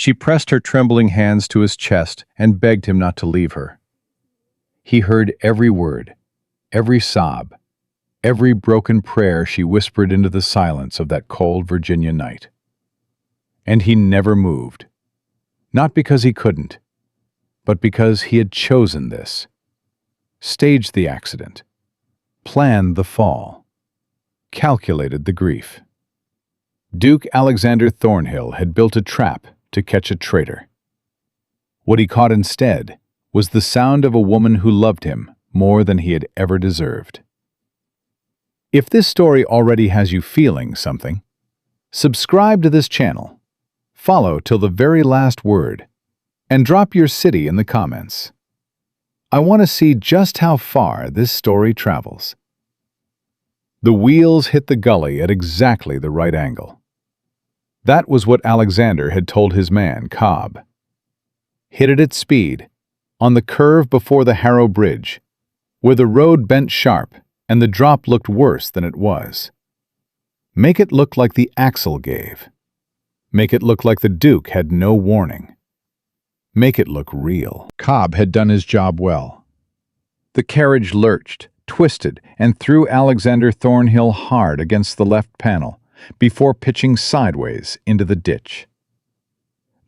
She pressed her trembling hands to his chest and begged him not to leave her. He heard every word, every sob, every broken prayer she whispered into the silence of that cold Virginia night. And he never moved. Not because he couldn't, but because he had chosen this. Staged the accident. Planned the fall. Calculated the grief. Duke Alexander Thornhill had built a trap to catch a traitor. What he caught instead was the sound of a woman who loved him more than he had ever deserved. If this story already has you feeling something, subscribe to this channel, follow till the very last word, and drop your city in the comments. I want to see just how far this story travels. The wheels hit the gully at exactly the right angle. That was what Alexander had told his man, Cobb. Hit it at speed, on the curve before the Harrow Bridge, where the road bent sharp and the drop looked worse than it was. Make it look like the axle gave. Make it look like the Duke had no warning. Make it look real. Cobb had done his job well. The carriage lurched, twisted, and threw Alexander Thornhill hard against the left panel before pitching sideways into the ditch.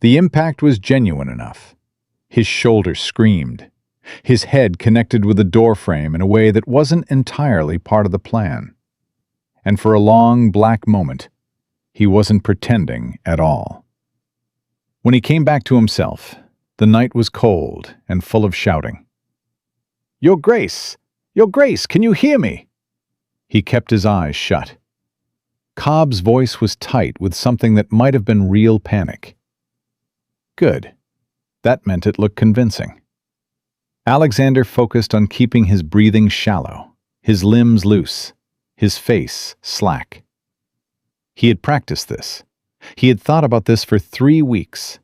The impact was genuine enough. His shoulder screamed. His head connected with the doorframe in a way that wasn't entirely part of the plan. And for a long black moment, he wasn't pretending at all. When he came back to himself, the night was cold and full of shouting. "Your Grace! Your Grace, can you hear me?" He kept his eyes shut. Cobb's voice was tight with something that might have been real panic. Good. That meant it looked convincing. Alexander focused on keeping his breathing shallow, his limbs loose, his face slack. He had practiced this. He had thought about this for 3 weeks,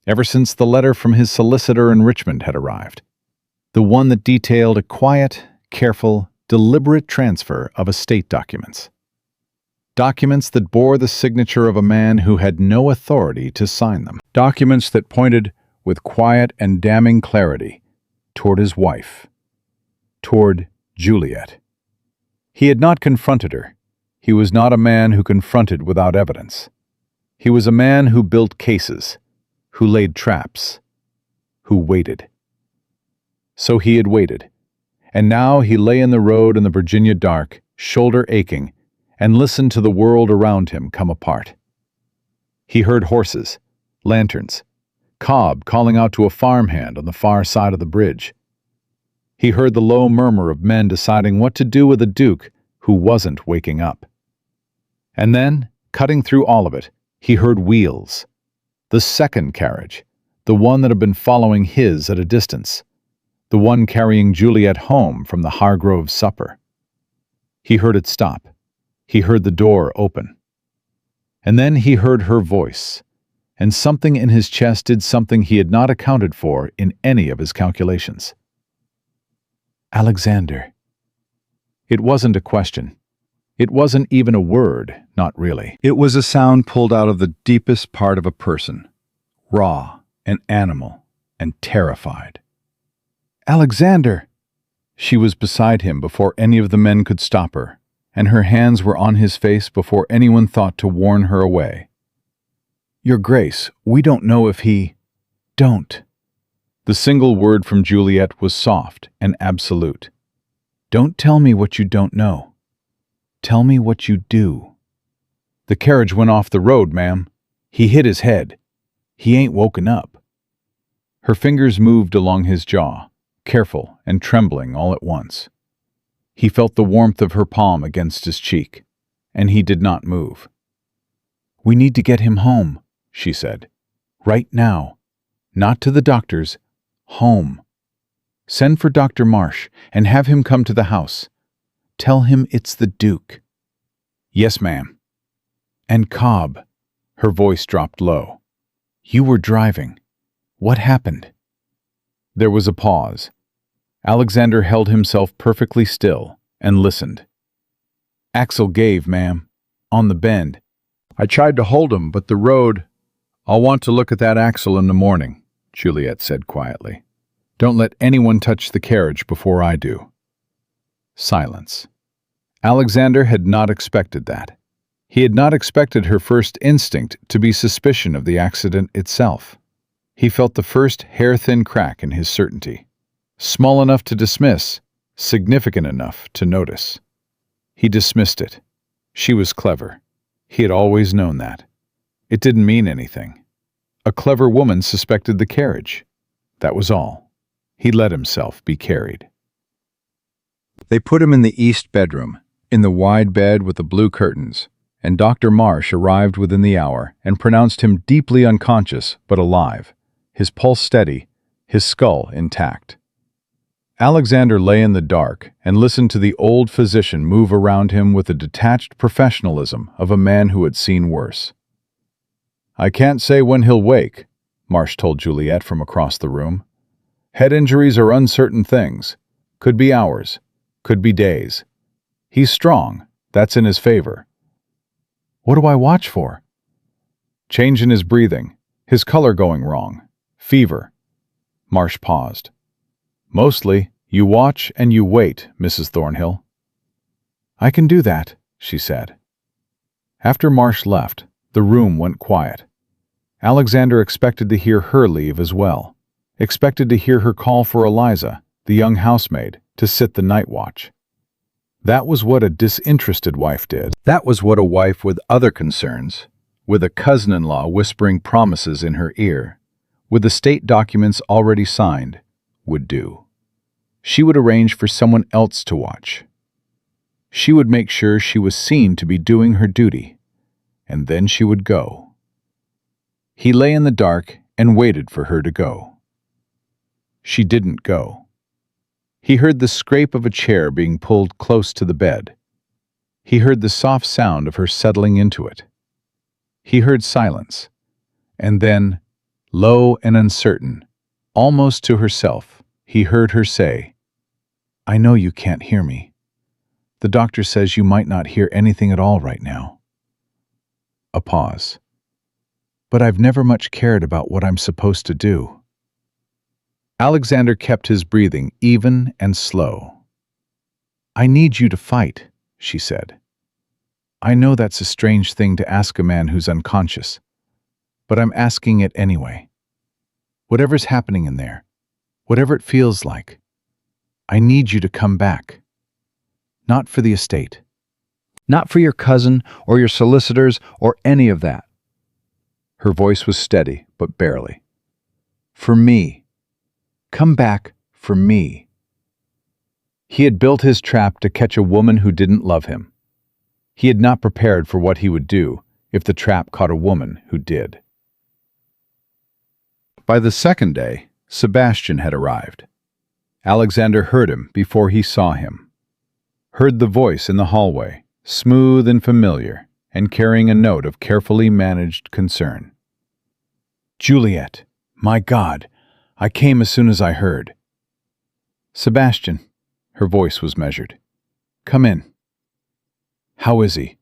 ever since the letter from his solicitor in Richmond had arrived. The one that detailed a quiet, careful, deliberate transfer of estate documents. Documents that bore the signature of a man who had no authority to sign them. Documents that pointed with quiet and damning clarity toward his wife, toward Juliet. He had not confronted her. He was not a man who confronted without evidence. He was a man who built cases, who laid traps, who waited. So he had waited, and now he lay in the road in the Virginia dark, shoulder aching, and listened to the world around him come apart. He heard horses, lanterns, Cobb calling out to a farmhand on the far side of the bridge. He heard the low murmur of men deciding what to do with a Duke who wasn't waking up. And then, cutting through all of it, he heard wheels. The second carriage, the one that had been following his at a distance, the one carrying Juliet home from the Hargrove supper. He heard it stop. He heard the door open. And then he heard her voice, and something in his chest did something he had not accounted for in any of his calculations. Alexander. It wasn't a question. It wasn't even a word, not really. It was a sound pulled out of the deepest part of a person, raw and animal and terrified. Alexander! She was beside him before any of the men could stop her, and her hands were on his face before anyone thought to warn her away. Your Grace, we don't know if he... Don't. The single word from Juliet was soft and absolute. Don't tell me what you don't know. Tell me what you do. The carriage went off the road, ma'am. He hit his head. He ain't woken up. Her fingers moved along his jaw, careful and trembling all at once. He felt the warmth of her palm against his cheek, and he did not move. We need to get him home, she said. Right now. Not to the doctor's. Home. Send for Dr. Marsh and have him come to the house. Tell him it's the Duke. Yes, ma'am. And Cobb. Her voice dropped low. You were driving. What happened? There was a pause. Alexander held himself perfectly still and listened. Axel gave, ma'am. On the bend. I tried to hold him, but the road... I'll want to look at that axle in the morning, Juliet said quietly. Don't let anyone touch the carriage before I do. Silence. Alexander had not expected that. He had not expected her first instinct to be suspicion of the accident itself. He felt the first hair-thin crack in his certainty. Small enough to dismiss, significant enough to notice. He dismissed it. She was clever. He had always known that. It didn't mean anything. A clever woman suspected the carriage. That was all. He let himself be carried. They put him in the east bedroom, in the wide bed with the blue curtains, and Dr. Marsh arrived within the hour and pronounced him deeply unconscious but alive, his pulse steady, his skull intact. Alexander lay in the dark and listened to the old physician move around him with the detached professionalism of a man who had seen worse. I can't say when he'll wake, Marsh told Juliet from across the room. Head injuries are uncertain things. Could be hours. Could be days. He's strong. That's in his favor. What do I watch for? Change in his breathing. His color going wrong. Fever. Marsh paused. Mostly, you watch and you wait, Mrs. Thornhill. I can do that, she said. After Marsh left, the room went quiet. Alexander expected to hear her leave as well. Expected to hear her call for Eliza, the young housemaid, to sit the night watch. That was what a disinterested wife did. That was what a wife with other concerns, with a cousin-in-law whispering promises in her ear, with the state documents already signed, would do. She would arrange for someone else to watch. She would make sure she was seen to be doing her duty, and then she would go. He lay in the dark and waited for her to go. She didn't go. He heard the scrape of a chair being pulled close to the bed. He heard the soft sound of her settling into it. He heard silence, and then, low and uncertain, almost to herself, he heard her say, I know you can't hear me. The doctor says you might not hear anything at all right now. A pause. But I've never much cared about what I'm supposed to do. Alexander kept his breathing even and slow. I need you to fight, she said. I know that's a strange thing to ask a man who's unconscious, but I'm asking it anyway. Whatever's happening in there, whatever it feels like, I need you to come back. Not for the estate. Not for your cousin or your solicitors or any of that. Her voice was steady, but barely. For me. Come back for me. He had built his trap to catch a woman who didn't love him. He had not prepared for what he would do if the trap caught a woman who did. By the second day, Sebastian had arrived. Alexander heard him before he saw him. Heard the voice in the hallway, smooth and familiar, and carrying a note of carefully managed concern. Juliet, my God, I came as soon as I heard. Sebastian, her voice was measured. Come in. How is he?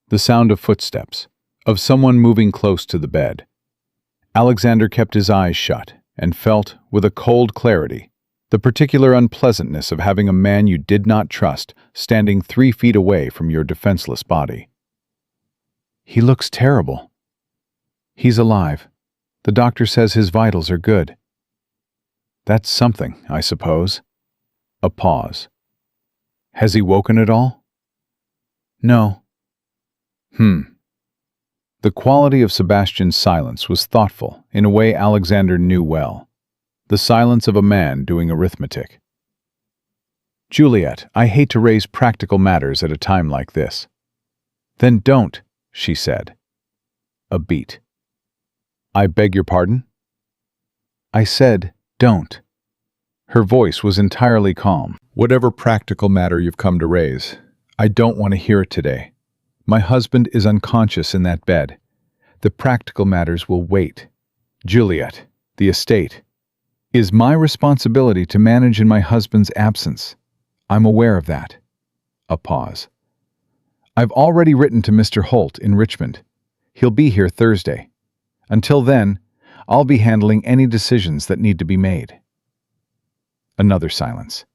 The sound of footsteps, of someone moving close to the bed. Alexander kept his eyes shut and felt, with a cold clarity, the particular unpleasantness of having a man you did not trust standing 3 feet away from your defenseless body. He looks terrible. He's alive. The doctor says his vitals are good. That's something, I suppose. A pause. Has he woken at all? No. The quality of Sebastian's silence was thoughtful in a way Alexander knew well. The silence of a man doing arithmetic. Juliet, I hate to raise practical matters at a time like this. Then don't, she said. A beat. I beg your pardon? I said, don't. Her voice was entirely calm. Whatever practical matter you've come to raise, I don't want to hear it today. My husband is unconscious in that bed. The practical matters will wait. Juliet, the estate, is my responsibility to manage in my husband's absence. I'm aware of that. A pause. I've already written to Mr. Holt in Richmond. He'll be here Thursday. Until then, I'll be handling any decisions that need to be made." Another silence.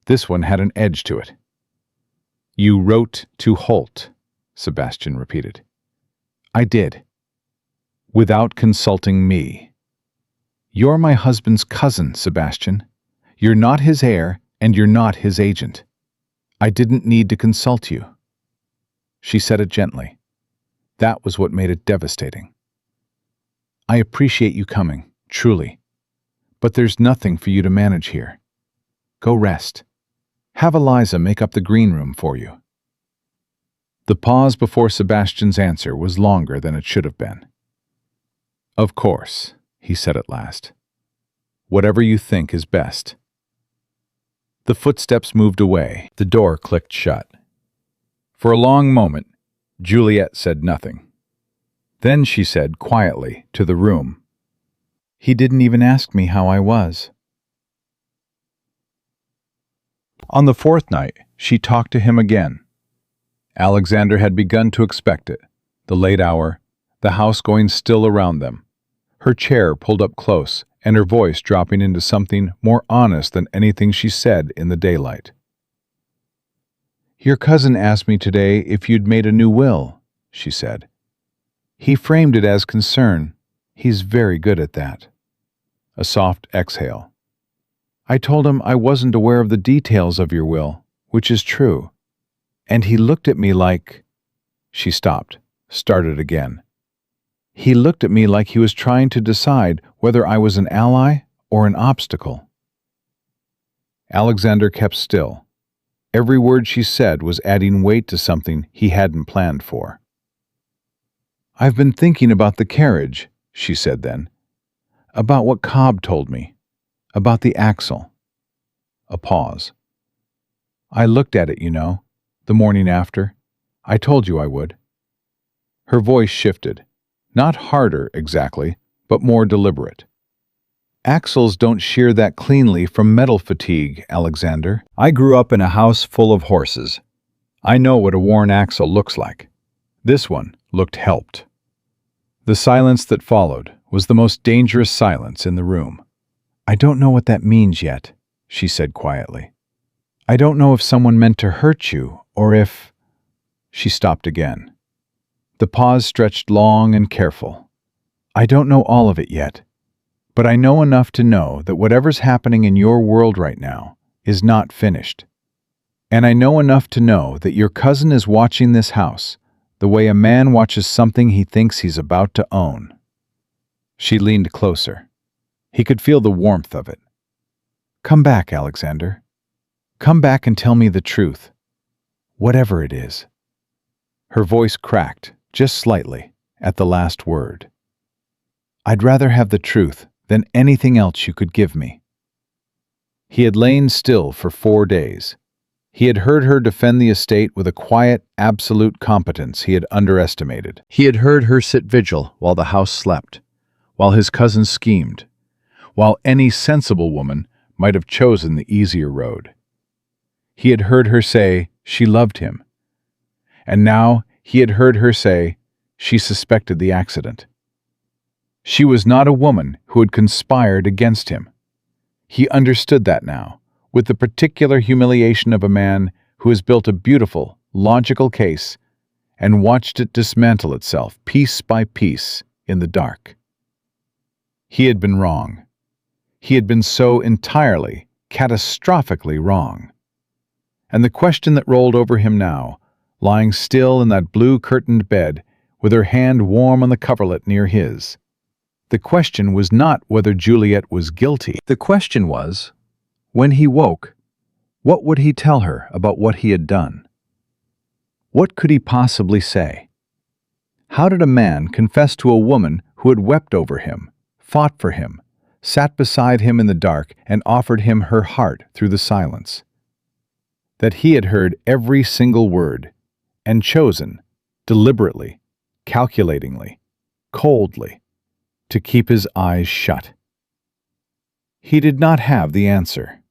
This one had an edge to it. "You wrote to Holt," Sebastian repeated. "I did. Without consulting me. You're my husband's cousin, Sebastian. You're not his heir, and you're not his agent. I didn't need to consult you." She said it gently. That was what made it devastating. "I appreciate you coming, truly. But there's nothing for you to manage here. Go rest. Have Eliza make up the green room for you." The pause before Sebastian's answer was longer than it should have been. "Of course," he said at last. "Whatever you think is best." The footsteps moved away. The door clicked shut. For a long moment, Juliet said nothing. Then she said quietly to the room, "He didn't even ask me how I was." On the fourth night, she talked to him again. Alexander had begun to expect it. The late hour, the house going still around them, her chair pulled up close, and her voice dropping into something more honest than anything she said in the daylight. "Your cousin asked me today if you'd made a new will," she said. "He framed it as concern. He's very good at that." A soft exhale. "I told him I wasn't aware of the details of your will, which is true. And he looked at me like—" She stopped, started again. "He looked at me like he was trying to decide whether I was an ally or an obstacle." Alexander kept still. Every word she said was adding weight to something he hadn't planned for. "I've been thinking about the carriage," she said then. "About what Cobb told me. About the axle." A pause. "I looked at it, the morning after. I told you I would." Her voice shifted. Not harder, exactly, but more deliberate. "Axles don't shear that cleanly from metal fatigue, Alexander. I grew up in a house full of horses. I know what a worn axle looks like. This one looked helped." The silence that followed was the most dangerous silence in the room. "I don't know what that means yet," she said quietly. "I don't know if someone meant to hurt you, or if—" She stopped again. The pause stretched long and careful. "I don't know all of it yet, but I know enough to know that whatever's happening in your world right now is not finished. And I know enough to know that your cousin is watching this house the way a man watches something he thinks he's about to own." She leaned closer. He could feel the warmth of it. "Come back, Alexander. Come back and tell me the truth. Whatever it is." Her voice cracked, just slightly, at the last word. "I'd rather have the truth than anything else you could give me." He had lain still for 4 days. He had heard her defend the estate with a quiet, absolute competence he had underestimated. He had heard her sit vigil while the house slept, while his cousin schemed, while any sensible woman might have chosen the easier road. He had heard her say she loved him. And now he had heard her say she suspected the accident. She was not a woman who had conspired against him. He understood that now, with the particular humiliation of a man who has built a beautiful, logical case and watched it dismantle itself piece by piece in the dark. He had been wrong. He had been so entirely, catastrophically wrong. And the question that rolled over him now, lying still in that blue-curtained bed, with her hand warm on the coverlet near his, the question was not whether Juliet was guilty. The question was, when he woke, what would he tell her about what he had done? What could he possibly say? How did a man confess to a woman who had wept over him, fought for him, sat beside him in the dark, and offered him her heart through the silence? That he had heard every single word, and chosen, deliberately, calculatingly, coldly, to keep his eyes shut. He did not have the answer.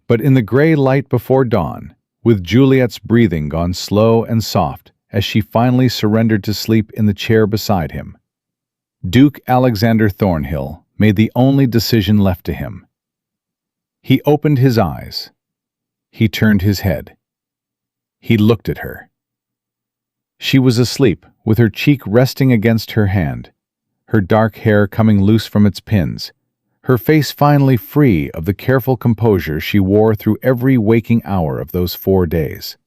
But in the gray light before dawn, with Juliet's breathing gone slow and soft as she finally surrendered to sleep in the chair beside him, Duke Alexander Thornhill made the only decision left to him. He opened his eyes. He turned his head. He looked at her. She was asleep, with her cheek resting against her hand, her dark hair coming loose from its pins, her face finally free of the careful composure she wore through every waking hour of those 4 days.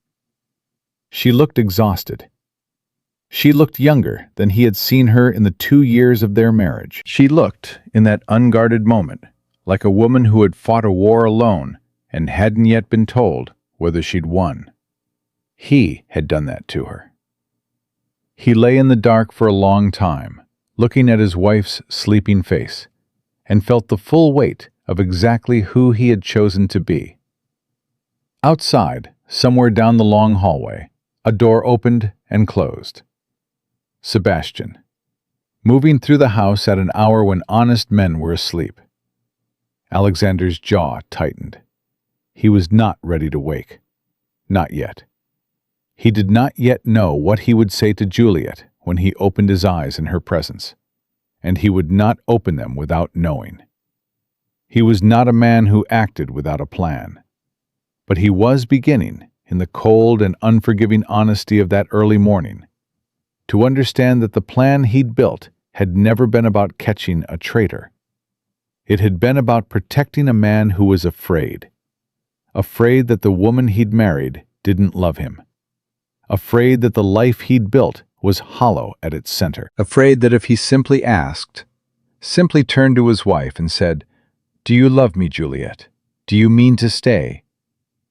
She looked exhausted. She looked younger than he had seen her in the 2 years of their marriage. She looked, in that unguarded moment, like a woman who had fought a war alone and hadn't yet been told whether she'd won. He had done that to her. He lay in the dark for a long time, looking at his wife's sleeping face, and felt the full weight of exactly who he had chosen to be. Outside, somewhere down the long hallway, a door opened and closed. Sebastian, moving through the house at an hour when honest men were asleep. Alexander's jaw tightened. He was not ready to wake. Not yet. He did not yet know what he would say to Juliet when he opened his eyes in her presence, and he would not open them without knowing. He was not a man who acted without a plan, but he was beginning, in the cold and unforgiving honesty of that early morning, to understand that the plan he'd built had never been about catching a traitor. It had been about protecting a man who was afraid that the woman he'd married didn't love him, afraid that the life he'd built was hollow at its center, afraid that if he simply turned to his wife and said, "Do you love me, Juliet? Do you mean to stay?"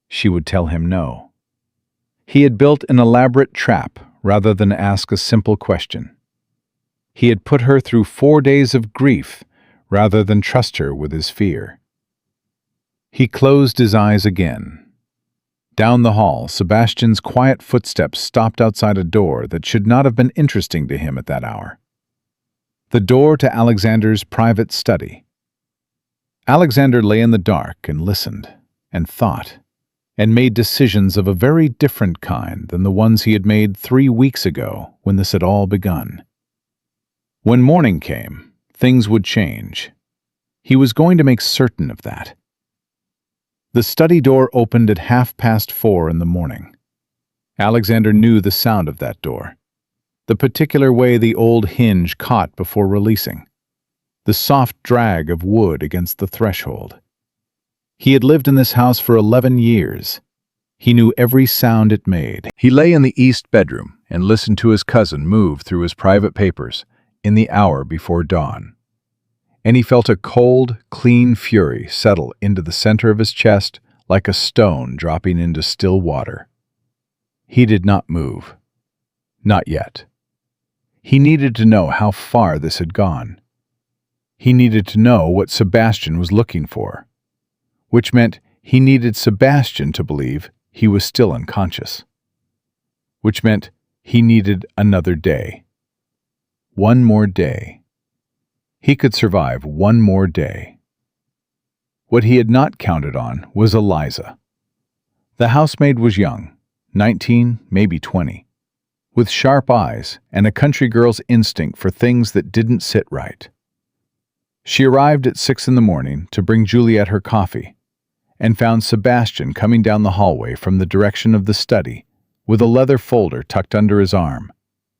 she would tell him no. He had built an elaborate trap rather than ask a simple question. He had put her through 4 days of grief rather than trust her with his fear. He closed his eyes again. Down the hall, Sebastian's quiet footsteps stopped outside a door that should not have been interesting to him at that hour. The door to Alexander's private study. Alexander lay in the dark and listened, and thought, and made decisions of a very different kind than the ones he had made 3 weeks ago when this had all begun. When morning came, things would change. He was going to make certain of that. The study door opened at 4:30 in the morning. Alexander knew the sound of that door, the particular way the old hinge caught before releasing, the soft drag of wood against the threshold. He had lived in this house for 11 years. He knew every sound it made. He lay in the east bedroom and listened to his cousin move through his private papers in the hour before dawn. And he felt a cold, clean fury settle into the center of his chest like a stone dropping into still water. He did not move. Not yet. He needed to know how far this had gone. He needed to know what Sebastian was looking for, which meant he needed Sebastian to believe he was still unconscious, which meant he needed another day. One more day. He could survive one more day. What he had not counted on was Eliza. The housemaid was young, 19, maybe 20, with sharp eyes and a country girl's instinct for things that didn't sit right. She arrived at 6 in the morning to bring Juliet her coffee, and found Sebastian coming down the hallway from the direction of the study with a leather folder tucked under his arm,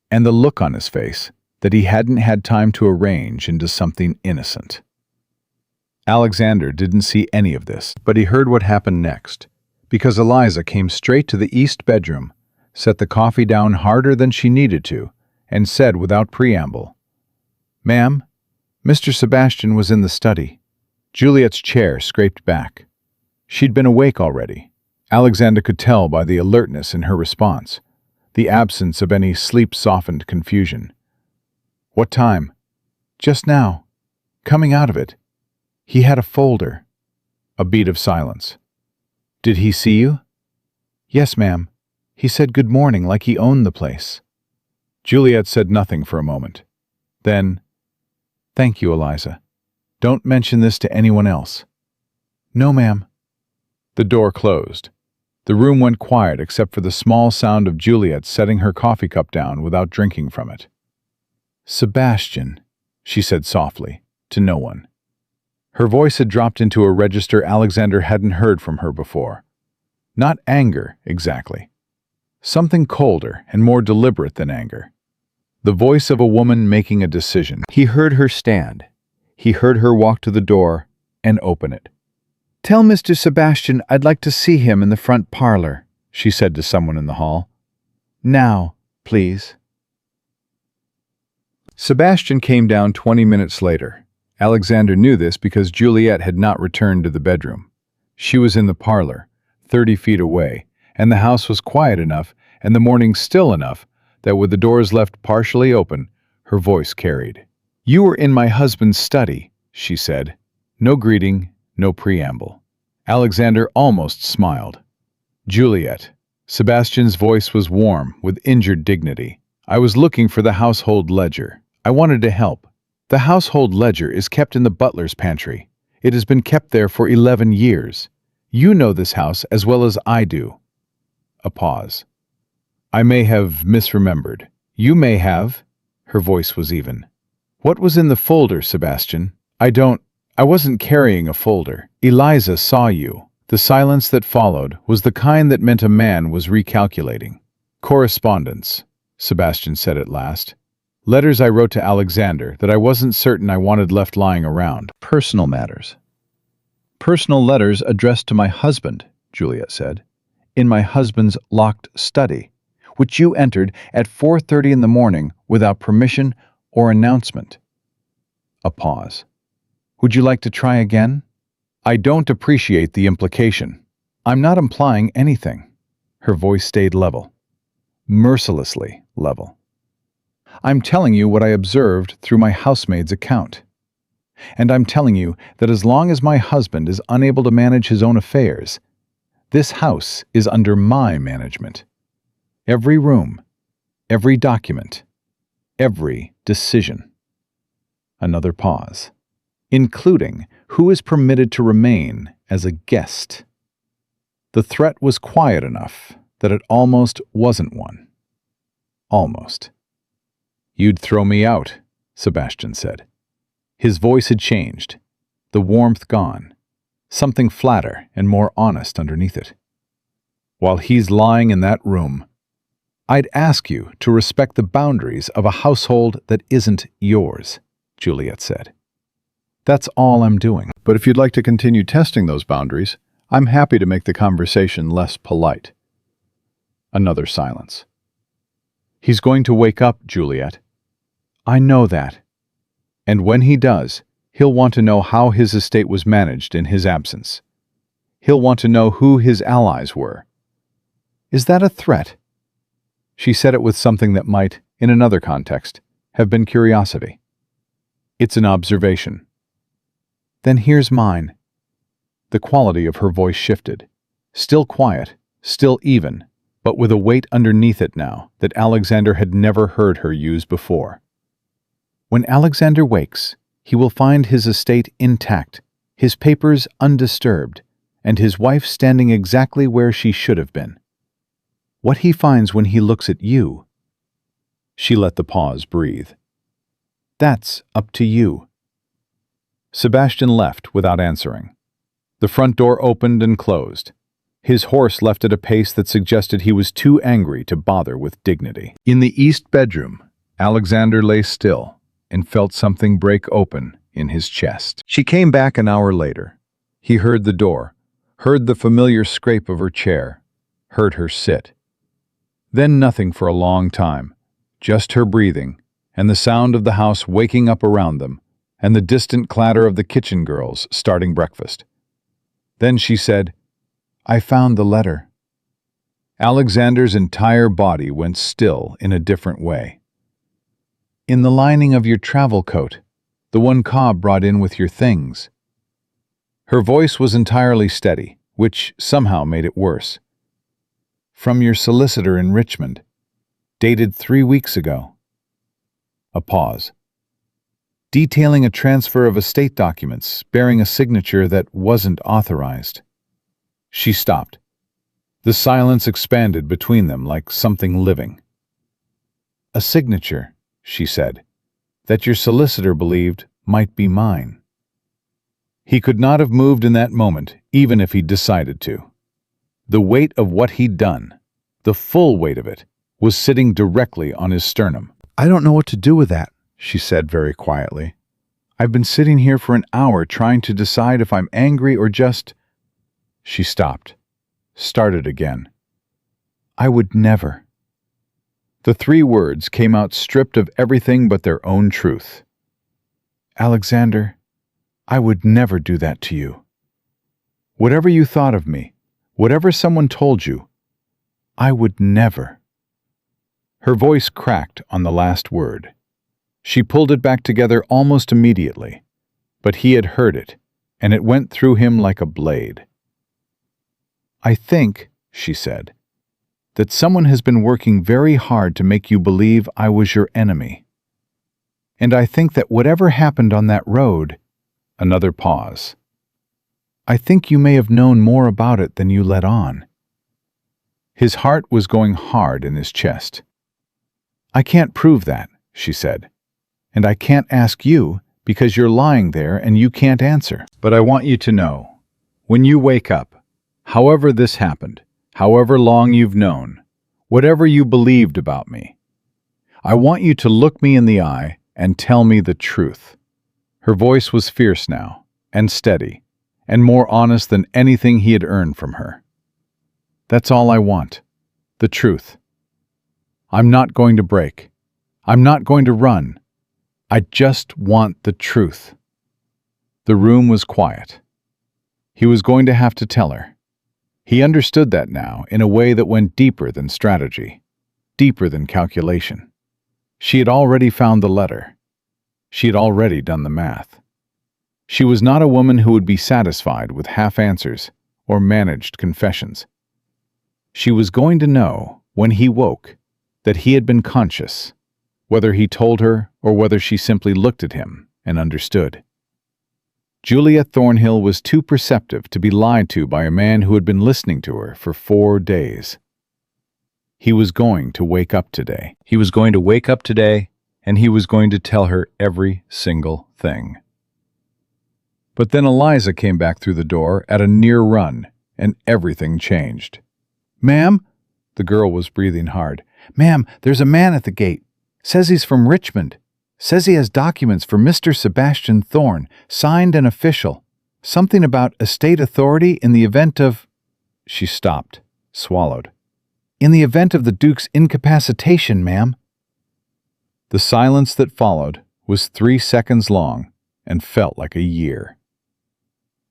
and the look on his face that he hadn't had time to arrange into something innocent. Alexander didn't see any of this, but he heard what happened next, because Eliza came straight to the east bedroom, set the coffee down harder than she needed to, and said without preamble, "Ma'am, Mr. Sebastian was in the study." Juliet's chair scraped back. She'd been awake already. Alexander could tell by the alertness in her response, the absence of any sleep-softened confusion. "What time?" "Just now. Coming out of it. He had a folder." A beat of silence. "Did he see you?" "Yes, ma'am. He said good morning like he owned the place." Juliet said nothing for a moment. Then, "Thank you, Eliza. Don't mention this to anyone else." "No, ma'am." The door closed. The room went quiet except for the small sound of Juliet setting her coffee cup down without drinking from it. "Sebastian," she said softly, to no one. Her voice had dropped into a register Alexander hadn't heard from her before. Not anger, exactly. Something colder and more deliberate than anger. The voice of a woman making a decision. He heard her stand. He heard her walk to the door and open it. "Tell Mr. Sebastian I'd like to see him in the front parlor," she said to someone in the hall. "Now, please." Sebastian came down 20 minutes later. Alexander knew this because Juliet had not returned to the bedroom. She was in the parlor, 30 feet away, and the house was quiet enough and the morning still enough that with the doors left partially open, her voice carried. "You were in my husband's study," she said. No greeting, no preamble. Alexander almost smiled. "Juliet." Sebastian's voice was warm, with injured dignity. "I was looking for the household ledger. I wanted to help. The household ledger is kept in the butler's pantry. It has been kept there for 11 years. You know this house as well as I do." A pause. "I may have misremembered. You may have." Her voice was even. "What was in the folder, Sebastian? I wasn't carrying a folder. Eliza saw you." The silence that followed was the kind that meant a man was recalculating. "Correspondence," Sebastian said at last. "Letters I wrote to Alexander that I wasn't certain I wanted left lying around. Personal matters." "Personal letters addressed to my husband," Juliet said, "in my husband's locked study, which you entered at 4:30 in the morning without permission or announcement." A pause. "Would you like to try again?" "I don't appreciate the implication." "I'm not implying anything." Her voice stayed level. Mercilessly level. "I'm telling you what I observed through my housemaid's account. And I'm telling you that as long as my husband is unable to manage his own affairs, this house is under my management. Every room, every document, every decision." Another pause. "Including who is permitted to remain as a guest." The threat was quiet enough that it almost wasn't one. Almost. "You'd throw me out," Sebastian said. His voice had changed, the warmth gone, something flatter and more honest underneath it. "While he's lying in that room, I'd ask you to respect the boundaries of a household that isn't yours," Juliet said. "That's all I'm doing. But if you'd like to continue testing those boundaries, I'm happy to make the conversation less polite." Another silence. "He's going to wake up, Juliet. I know that. And when he does, he'll want to know how his estate was managed in his absence. He'll want to know who his allies were." "Is that a threat?" She said it with something that might, in another context, have been curiosity. "It's an observation." "Then here's mine." The quality of her voice shifted. Still quiet, still even, but with a weight underneath it now that Alexander had never heard her use before. "When Alexander wakes, he will find his estate intact, his papers undisturbed, and his wife standing exactly where she should have been. What he finds when he looks at you—" She let the pause breathe. "That's up to you." Sebastian left without answering. The front door opened and closed. His horse left at a pace that suggested he was too angry to bother with dignity. In the east bedroom, Alexander lay still and felt something break open in his chest. She came back an hour later. He heard the door, heard the familiar scrape of her chair, heard her sit. Then nothing for a long time, just her breathing, and the sound of the house waking up around them, and the distant clatter of the kitchen girls starting breakfast. Then she said, "I found the letter." Alexander's entire body went still in a different way. "In the lining of your travel coat, the one Cobb brought in with your things." Her voice was entirely steady, which somehow made it worse. "From your solicitor in Richmond, dated 3 weeks ago." A pause. "Detailing a transfer of estate documents bearing a signature that wasn't authorized." She stopped. The silence expanded between them like something living. "A signature," she said, that your solicitor believed might be mine. He could not have moved in that moment, even if he'd decided to. The weight of what he'd done, the full weight of it, was sitting directly on his sternum. "I don't know what to do with that," she said very quietly. "I've been sitting here for an hour trying to decide if I'm angry or just—" She stopped, started again. "I would never." The three words came out stripped of everything but their own truth. "Alexander, I would never do that to you. Whatever you thought of me, whatever someone told you, I would never." Her voice cracked on the last word. She pulled it back together almost immediately, but he had heard it, and it went through him like a blade. "I think," she said, "that someone has been working very hard to make you believe I was your enemy. And I think that whatever happened on that road—" Another pause. "I think you may have known more about it than you let on." His heart was going hard in his chest. "I can't prove that," she said. "And I can't ask you because you're lying there and you can't answer. But I want you to know, when you wake up, however this happened, however long you've known, whatever you believed about me, I want you to look me in the eye and tell me the truth." Her voice was fierce now, and steady, and more honest than anything he had earned from her. "That's all I want. The truth. I'm not going to break. I'm not going to run. I just want the truth." The room was quiet. He was going to have to tell her. He understood that now in a way that went deeper than strategy, deeper than calculation. She had already found the letter. She had already done the math. She was not a woman who would be satisfied with half answers or managed confessions. She was going to know, when he woke, that he had been conscious, whether he told her or whether she simply looked at him and understood. Juliet Thornhill was too perceptive to be lied to by a man who had been listening to her for 4 days. He was going to wake up today. He was going to wake up today, and he was going to tell her every single thing. But then Eliza came back through the door at a near run, and everything changed. "Ma'am?" The girl was breathing hard. "Ma'am, there's a man at the gate. Says he's from Richmond. Says he has documents for Mr. Sebastian Thorne, signed and official. Something about estate authority in the event of—" She stopped, swallowed. "In the event of the Duke's incapacitation, ma'am." The silence that followed was 3 seconds long and felt like a year.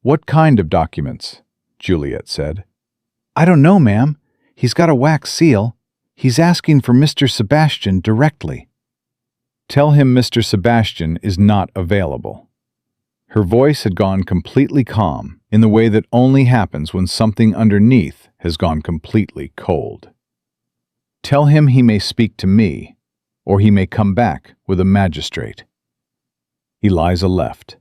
"What kind of documents?" Juliet said. "I don't know, ma'am. He's got a wax seal. He's asking for Mr. Sebastian directly." "Tell him Mr. Sebastian is not available." Her voice had gone completely calm in the way that only happens when something underneath has gone completely cold. "Tell him he may speak to me, or he may come back with a magistrate." Eliza left.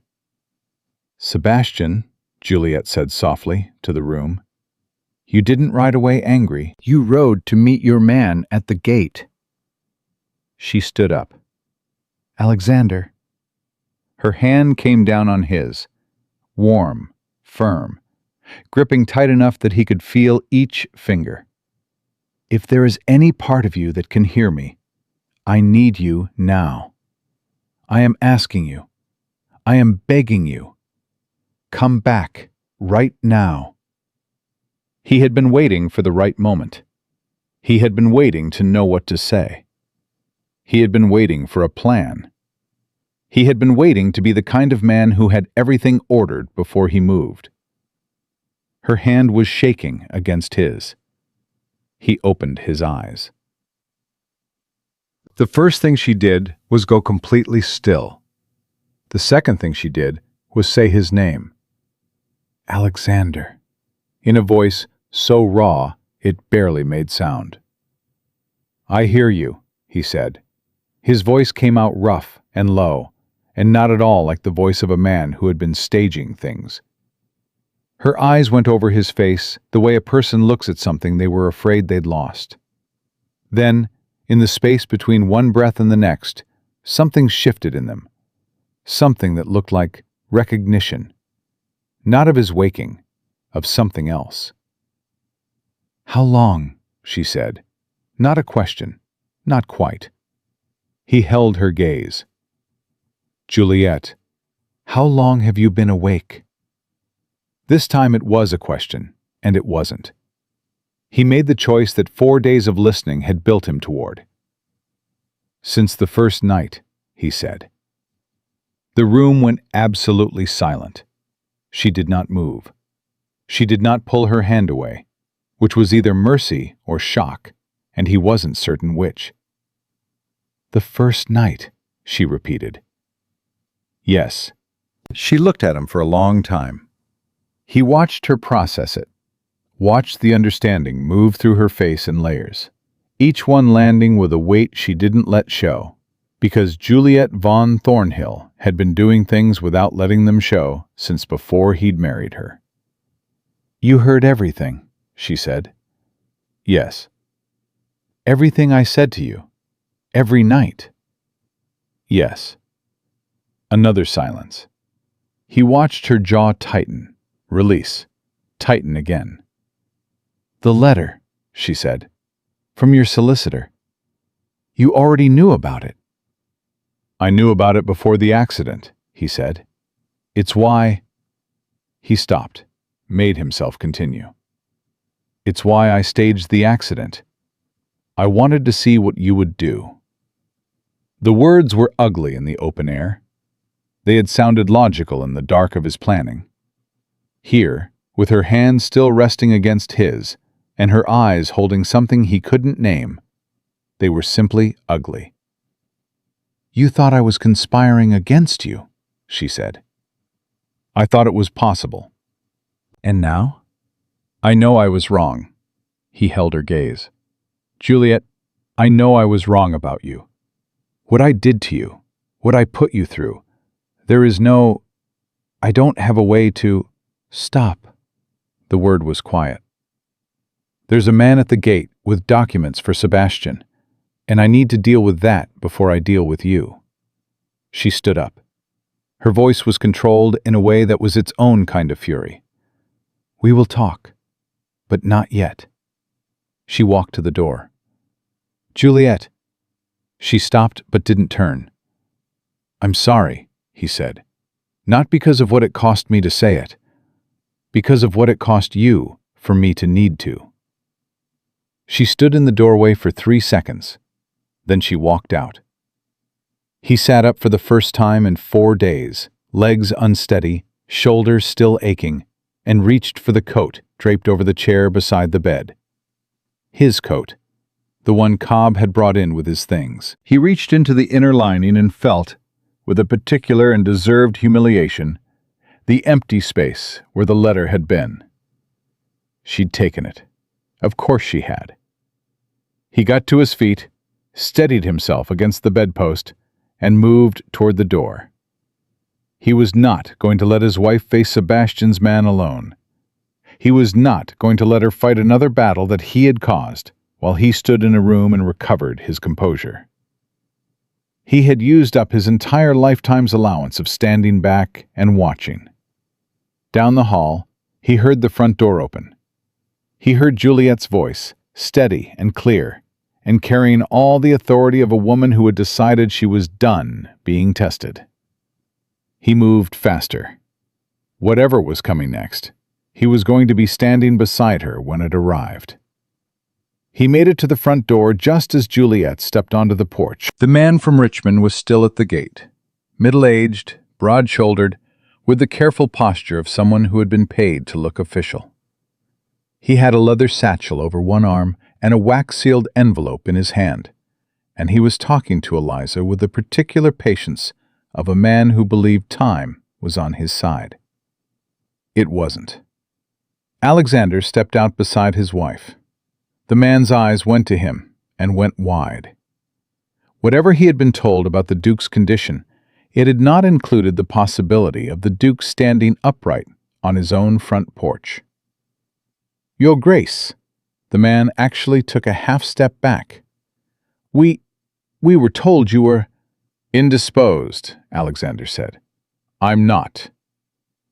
"Sebastian," Juliet said softly to the room, "you didn't ride away angry. You rode to meet your man at the gate." She stood up. "Alexander." Her hand came down on his, warm, firm, gripping tight enough that he could feel each finger. "If there is any part of you that can hear me, I need you now. I am asking you. I am begging you. Come back, right now." He had been waiting for the right moment. He had been waiting to know what to say. He had been waiting for a plan. He had been waiting to be the kind of man who had everything ordered before he moved. Her hand was shaking against his. He opened his eyes. The first thing she did was go completely still. The second thing she did was say his name. "Alexander," in a voice so raw it barely made sound. "I hear you," he said. His voice came out rough and low, and not at all like the voice of a man who had been staging things. Her eyes went over his face the way a person looks at something they were afraid they'd lost. Then, in the space between one breath and the next, Something shifted in them, something that looked like recognition, not of his waking, of something else. "How long?" she said. Not a question, not quite. He held her gaze. "Juliet, how long have you been awake?" This time it was a question, and it wasn't. He made the choice that 4 days of listening had built him toward. "Since the first night," he said. The room went absolutely silent. She did not move. She did not pull her hand away, which was either mercy or shock, and he wasn't certain which. "The first night," she repeated. "Yes." She looked at him for a long time. He watched her process it, watched the understanding move through her face in layers, each one landing with a weight she didn't let show, because Juliet von Thornhill had been doing things without letting them show since before he'd married her. "You heard everything," she said. "Yes." "Everything I said to you? Every night?" "Yes." Another silence. He watched her jaw tighten, release, tighten again. "The letter," she said, "from your solicitor. You already knew about it." "I knew about it before the accident," he said. "It's why—" He stopped, made himself continue. "It's why I staged the accident. I wanted to see what you would do." The words were ugly in the open air. They had sounded logical in the dark of his planning. Here, with her hand still resting against his, and her eyes holding something he couldn't name, they were simply ugly. "You thought I was conspiring against you," she said. "I thought it was possible." "And now?" "I know I was wrong." He held her gaze. "Juliet, I know I was wrong about you. What I did to you, what I put you through, I don't have a way to—" "Stop." The word was quiet. "There's a man at the gate with documents for Sebastian, and I need to deal with that before I deal with you." She stood up. Her voice was controlled in a way that was its own kind of fury. "We will talk, but not yet." She walked to the door. "Juliet." She stopped but didn't turn. "I'm sorry," he said. "Not because of what it cost me to say it. Because of what it cost you for me to need to." She stood in the doorway for 3 seconds. Then she walked out. He sat up for the first time in 4 days, legs unsteady, shoulders still aching, and reached for the coat draped over the chair beside the bed. His coat, the one Cobb had brought in with his things. He reached into the inner lining and felt, with a particular and deserved humiliation, the empty space where the letter had been. She'd taken it. Of course she had. He got to his feet, steadied himself against the bedpost, and moved toward the door. He was not going to let his wife face Sebastian's man alone. He was not going to let her fight another battle that he had caused, while he stood in a room and recovered his composure. He had used up his entire lifetime's allowance of standing back and watching. Down the hall, he heard the front door open. He heard Juliet's voice, steady and clear, and carrying all the authority of a woman who had decided she was done being tested. He moved faster. Whatever was coming next, he was going to be standing beside her when it arrived. He made it to the front door just as Juliet stepped onto the porch. The man from Richmond was still at the gate, middle-aged, broad-shouldered, with the careful posture of someone who had been paid to look official. He had a leather satchel over one arm and a wax-sealed envelope in his hand, and he was talking to Eliza with the particular patience of a man who believed time was on his side. It wasn't. Alexander stepped out beside his wife. The man's eyes went to him and went wide. Whatever he had been told about the Duke's condition, it had not included the possibility of the Duke standing upright on his own front porch. "Your Grace," the man actually took a half step back. We were told you were—" Indisposed, Alexander said. I'm not.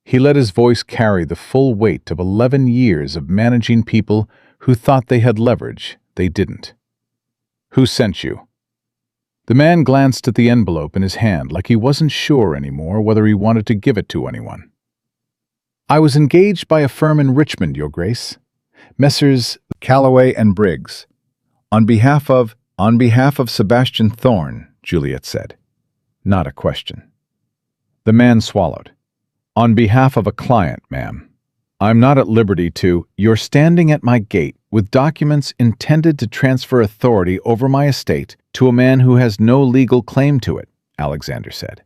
He let his voice carry the full weight of 11 years of managing people who thought they had leverage they didn't. Who sent you? The man glanced at the envelope in his hand like he wasn't sure anymore whether he wanted to give it to anyone. I was engaged by a firm in Richmond, Your Grace. Messrs. Calloway and Briggs. On behalf of Sebastian Thorne, Juliet said. Not a question. The man swallowed. On behalf of a client, ma'am. I'm not at liberty to— You're standing at my gate with documents intended to transfer authority over my estate to a man who has no legal claim to it, Alexander said.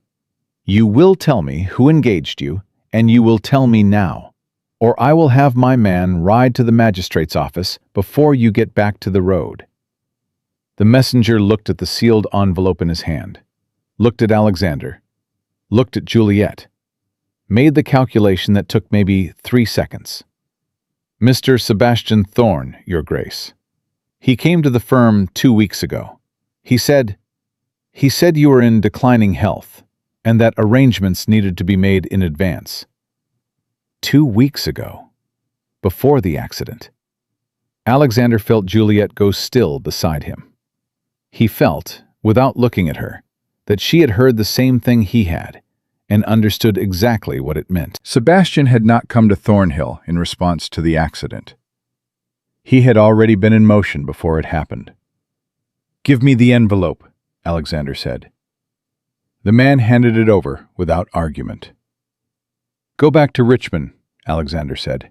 You will tell me who engaged you, and you will tell me now, or I will have my man ride to the magistrate's office before you get back to the road. The messenger looked at the sealed envelope in his hand, looked at Alexander, looked at Juliet, made the calculation that took maybe 3 seconds. Mr. Sebastian Thorne, Your Grace. He came to the firm 2 weeks ago. He said you were in declining health, and that arrangements needed to be made in advance. 2 weeks ago, before the accident. Alexander felt Juliet go still beside him. He felt, without looking at her, that she had heard the same thing he had, and understood exactly what it meant. Sebastian had not come to Thornhill in response to the accident. He had already been in motion before it happened. Give me the envelope, Alexander said. The man handed it over without argument. Go back to Richmond, Alexander said.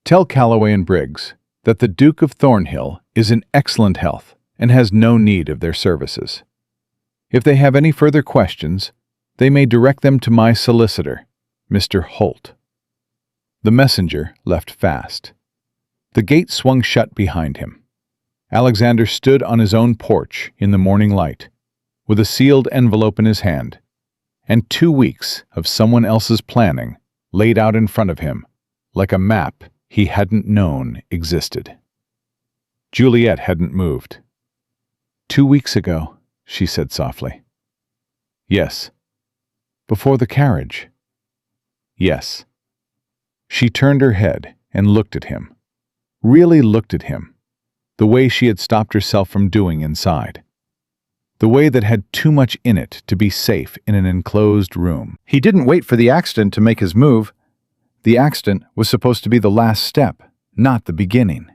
Tell Calloway and Briggs that the Duke of Thornhill is in excellent health and has no need of their services. If they have any further questions, they may direct them to my solicitor, Mr. Holt. The messenger left fast. The gate swung shut behind him. Alexander stood on his own porch in the morning light, with a sealed envelope in his hand, and 2 weeks of someone else's planning laid out in front of him, like a map he hadn't known existed. Juliet hadn't moved. 2 weeks ago, she said softly. Yes. Before the carriage? Yes. She turned her head and looked at him, really looked at him, the way she had stopped herself from doing inside, the way that had too much in it to be safe in an enclosed room. He didn't wait for the accident to make his move. The accident was supposed to be the last step, not the beginning.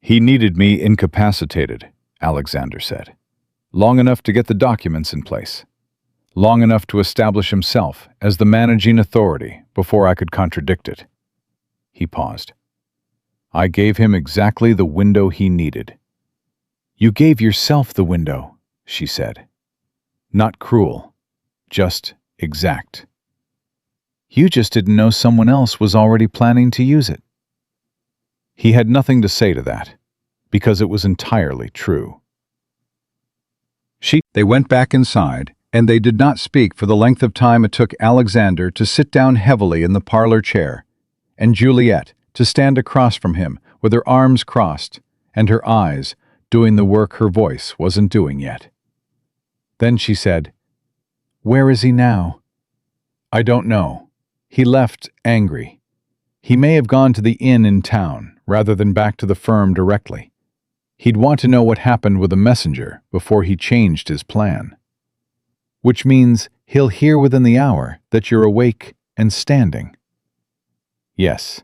He needed me incapacitated, Alexander said, long enough to get the documents in place. Long enough to establish himself as the managing authority before I could contradict it. He paused. I gave him exactly the window he needed. You gave yourself the window, she said. Not cruel, just exact. You just didn't know someone else was already planning to use it. He had nothing to say to that, because it was entirely true. They went back inside, and they did not speak for the length of time it took Alexander to sit down heavily in the parlor chair, and Juliet to stand across from him with her arms crossed and her eyes doing the work her voice wasn't doing yet. Then she said, Where is he now? I don't know. He left angry. He may have gone to the inn in town rather than back to the firm directly. He'd want to know what happened with the messenger before he changed his plan. Which means he'll hear within the hour that you're awake and standing. Yes.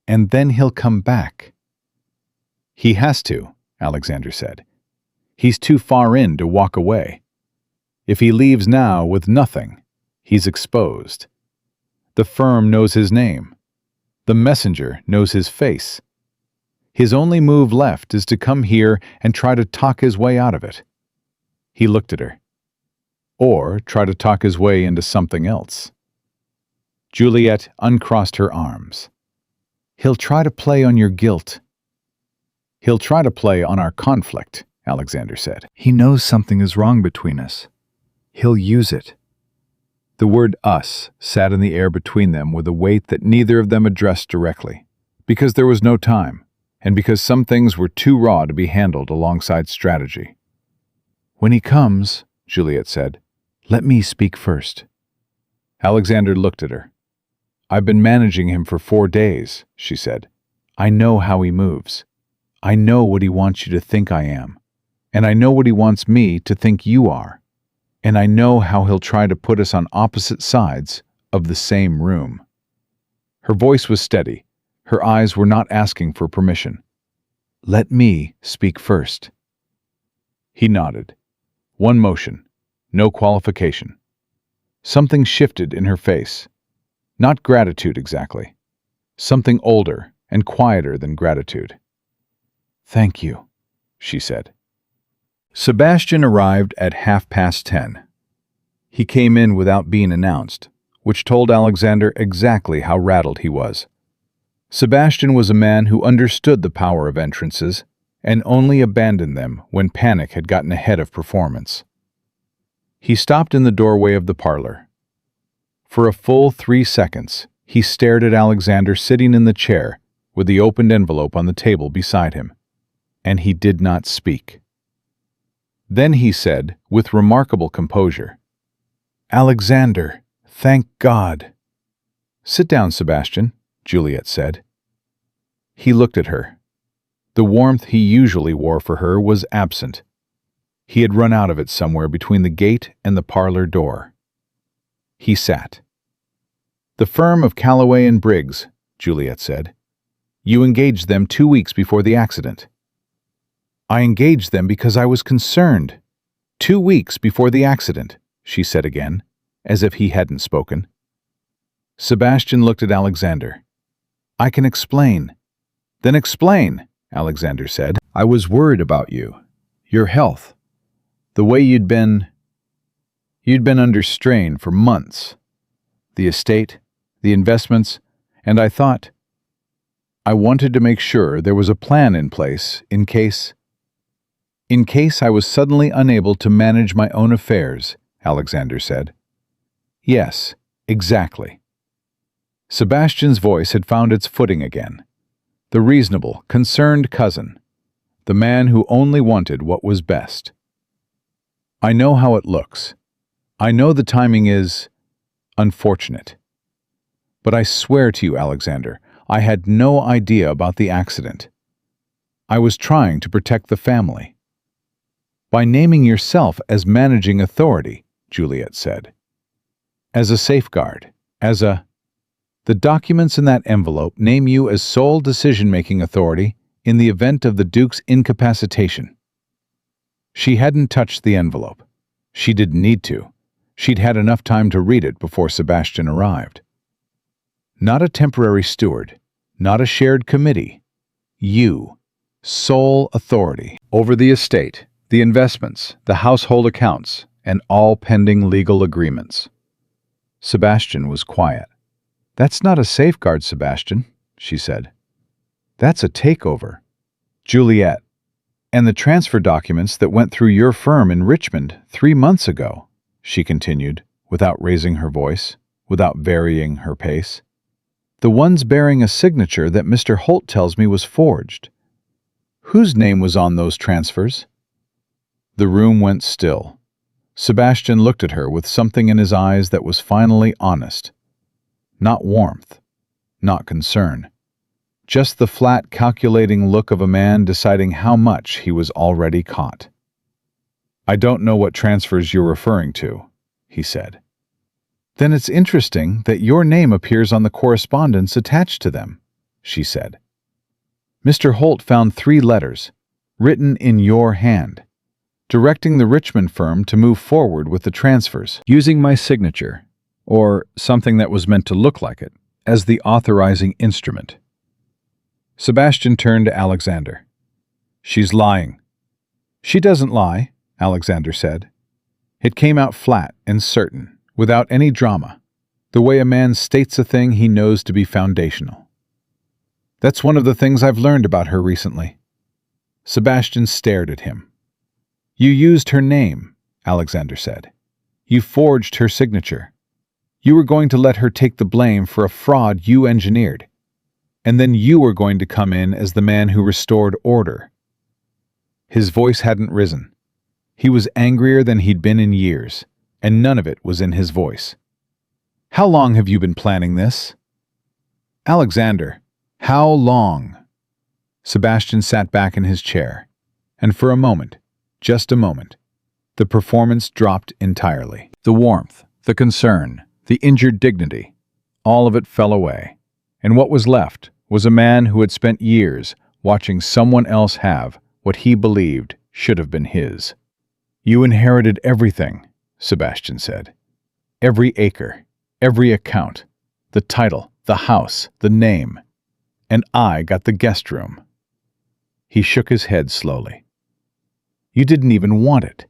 And then he'll come back. He has to, Alexander said. He's too far in to walk away. If he leaves now with nothing, he's exposed. The firm knows his name. The messenger knows his face. His only move left is to come here and try to talk his way out of it. He looked at her. Or try to talk his way into something else. Juliet uncrossed her arms. He'll try to play on your guilt. He'll try to play on our conflict, Alexander said. He knows something is wrong between us. He'll use it. The word us sat in the air between them with a weight that neither of them addressed directly, because there was no time, and because some things were too raw to be handled alongside strategy. When he comes, Juliet said. "Let me speak first." Alexander looked at her. "I've been managing him for 4 days," she said. "I know how he moves. I know what he wants you to think I am. And I know what he wants me to think you are. And I know how he'll try to put us on opposite sides of the same room." Her voice was steady. Her eyes were not asking for permission. "Let me speak first." He nodded. One motion, no qualification. Something shifted in her face. Not gratitude exactly. Something older and quieter than gratitude. "Thank you," she said. Sebastian arrived at 10:30. He came in without being announced, which told Alexander exactly how rattled he was. Sebastian was a man who understood the power of entrances and only abandoned them when panic had gotten ahead of performance. He stopped in the doorway of the parlor. For a full 3 seconds, he stared at Alexander sitting in the chair with the opened envelope on the table beside him, and he did not speak. Then he said, with remarkable composure, "Alexander, thank God." "Sit down, Sebastian," Juliet said. He looked at her. The warmth he usually wore for her was absent. He had run out of it somewhere between the gate and the parlor door. He sat. "The firm of Calloway and Briggs," Juliet said. "You engaged them 2 weeks before the accident." "I engaged them because I was concerned. 2 weeks before the accident," she said again, as if he hadn't spoken. Sebastian looked at Alexander. "I can explain." "Then explain," Alexander said. "I was worried about you, your health, the way you'd been under strain for months. The estate, the investments, and I thought I wanted to make sure there was a plan in place in case I was suddenly unable to manage my own affairs," Alexander said. "Yes, exactly." Sebastian's voice had found its footing again. The reasonable, concerned cousin. The man who only wanted what was best. "I know how it looks. I know the timing is unfortunate. But I swear to you, Alexander, I had no idea about the accident. I was trying to protect the family." "By naming yourself as managing authority," Juliet said. "As a safeguard, The documents in that envelope name you as sole decision-making authority in the event of the Duke's incapacitation." She hadn't touched the envelope. She didn't need to. She'd had enough time to read it before Sebastian arrived. Not a temporary steward, not a shared committee. You, sole authority over the estate, the investments, the household accounts, and all pending legal agreements. Sebastian was quiet. "That's not a safeguard, Sebastian," she said. "That's a takeover." "Juliet, and the transfer documents that went through your firm in Richmond 3 months ago," she continued, without raising her voice, without varying her pace. "The ones bearing a signature that Mr. Holt tells me was forged. Whose name was on those transfers?" The room went still. Sebastian looked at her with something in his eyes that was finally honest. Not warmth, not concern. Just the flat, calculating look of a man deciding how much he was already caught. "I don't know what transfers you're referring to," he said. "Then it's interesting that your name appears on the correspondence attached to them," she said. "Mr. Holt found 3 letters, written in your hand, directing the Richmond firm to move forward with the transfers, using my signature, or something that was meant to look like it, as the authorizing instrument." Sebastian turned to Alexander. "She's lying." "She doesn't lie," Alexander said. It came out flat and certain, without any drama, the way a man states a thing he knows to be foundational. "That's one of the things I've learned about her recently." Sebastian stared at him. "You used her name," Alexander said. "You forged her signature. You were going to let her take the blame for a fraud you engineered. And then you were going to come in as the man who restored order." His voice hadn't risen. He was angrier than he'd been in years, and none of it was in his voice. "How long have you been planning this?" "Alexander, how long?" Sebastian sat back in his chair, and for a moment, just a moment, the performance dropped entirely. The warmth, the concern, the injured dignity, all of it fell away, and what was left was a man who had spent years watching someone else have what he believed should have been his. "You inherited everything," Sebastian said. "Every acre, every account, the title, the house, the name. And I got the guest room." He shook his head slowly. "You didn't even want it.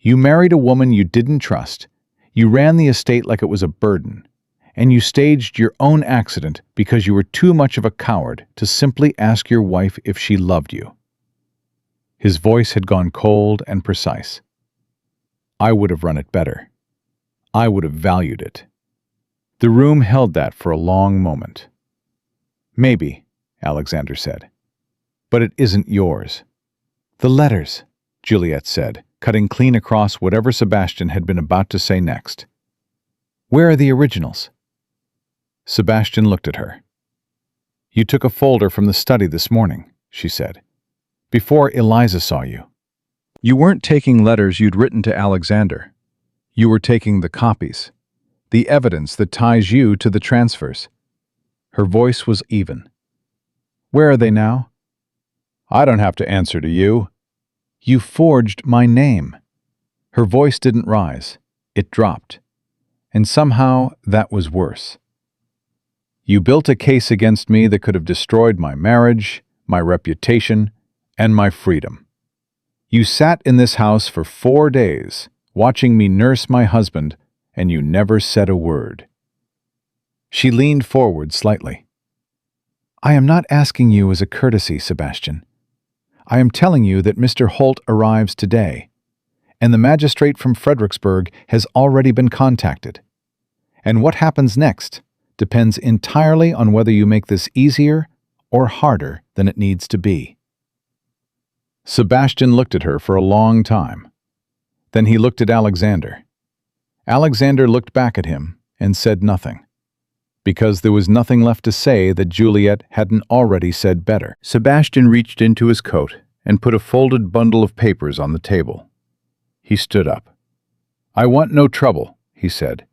You married a woman you didn't trust. You ran the estate like it was a burden. And you staged your own accident because you were too much of a coward to simply ask your wife if she loved you." His voice had gone cold and precise. "I would have run it better. I would have valued it." The room held that for a long moment. "Maybe," Alexander said. "But it isn't yours." "The letters," Juliet said, cutting clean across whatever Sebastian had been about to say next. "Where are the originals?" Sebastian looked at her. "You took a folder from the study this morning," she said, "before Eliza saw you. You weren't taking letters you'd written to Alexander. You were taking the copies, the evidence that ties you to the transfers." Her voice was even. "Where are they now?" "I don't have to answer to you." "You forged my name." Her voice didn't rise. It dropped. And somehow that was worse. "You built a case against me that could have destroyed my marriage, my reputation, and my freedom. You sat in this house for 4 days, watching me nurse my husband, and you never said a word." She leaned forward slightly. "I am not asking you as a courtesy, Sebastian. I am telling you that Mr. Holt arrives today, and the magistrate from Fredericksburg has already been contacted. And what happens next depends entirely on whether you make this easier or harder than it needs to be." Sebastian looked at her for a long time. Then he looked at Alexander. Alexander looked back at him and said nothing, because there was nothing left to say that Juliet hadn't already said better. Sebastian reached into his coat and put a folded bundle of papers on the table. He stood up. "I want no trouble," he said.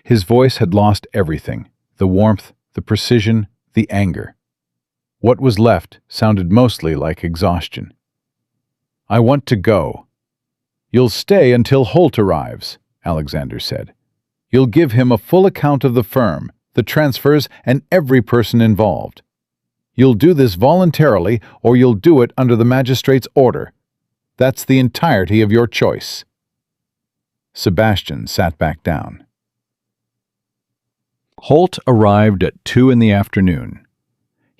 His voice had lost everything, the warmth, the precision, the anger. What was left sounded mostly like exhaustion. "I want to go." "You'll stay until Holt arrives," Alexander said. "You'll give him a full account of the firm, the transfers, and every person involved. You'll do this voluntarily, or you'll do it under the magistrate's order. That's the entirety of your choice." Sebastian sat back down. Holt arrived at 2 in the afternoon.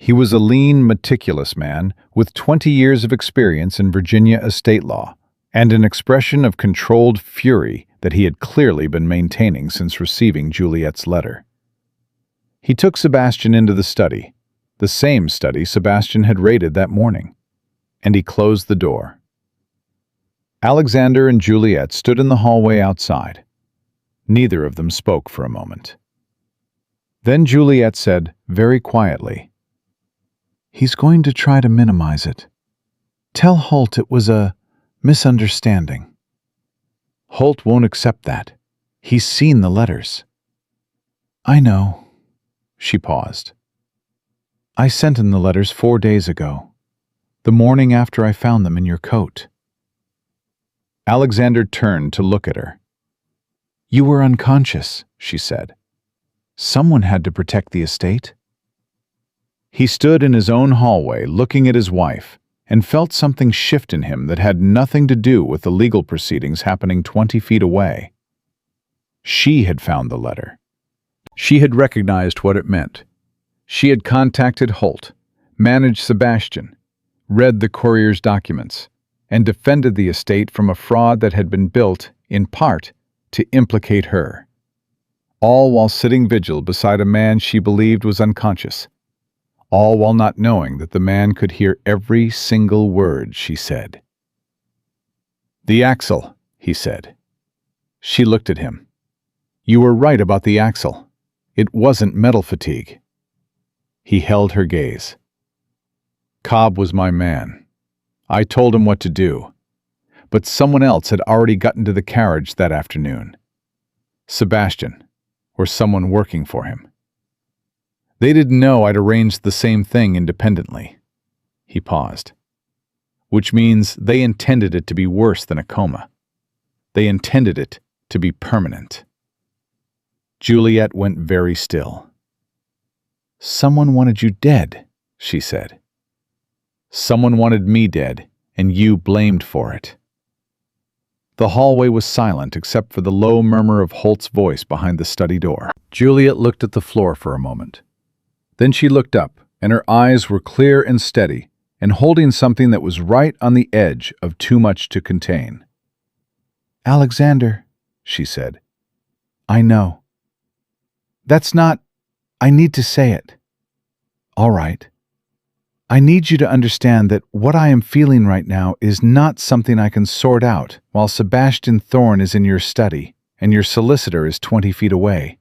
He was a lean, meticulous man with 20 years of experience in Virginia estate law and an expression of controlled fury that he had clearly been maintaining since receiving Juliet's letter. He took Sebastian into the study, the same study Sebastian had raided that morning, and he closed the door. Alexander and Juliet stood in the hallway outside. Neither of them spoke for a moment. Then Juliet said, very quietly, "He's going to try to minimize it. Tell Holt it was a misunderstanding." "Holt won't accept that. He's seen the letters." "I know." She paused. "I sent him the letters 4 days ago, the morning after I found them in your coat." Alexander turned to look at her. "You were unconscious," she said. "Someone had to protect the estate." He stood in his own hallway looking at his wife and felt something shift in him that had nothing to do with the legal proceedings happening 20 feet away. She had found the letter. She had recognized what it meant. She had contacted Holt, managed Sebastian, read the courier's documents, and defended the estate from a fraud that had been built, in part, to implicate her. All while sitting vigil beside a man she believed was unconscious. All while not knowing that the man could hear every single word she said. "The axle," he said. She looked at him. "You were right about the axle. It wasn't metal fatigue." He held her gaze. "Cobb was my man. I told him what to do. But someone else had already gotten to the carriage that afternoon. Sebastian, or someone working for him. They didn't know I'd arranged the same thing independently." He paused. "Which means they intended it to be worse than a coma. They intended it to be permanent." Juliet went very still. "Someone wanted you dead," she said. "Someone wanted me dead, and you blamed for it." The hallway was silent except for the low murmur of Holt's voice behind the study door. Juliet looked at the floor for a moment. Then she looked up, and her eyes were clear and steady, and holding something that was right on the edge of too much to contain. "Alexander," she said, "I know. That's not... I need to say it. All right. I need you to understand that what I am feeling right now is not something I can sort out while Sebastian Thorne is in your study and your solicitor is 20 feet away."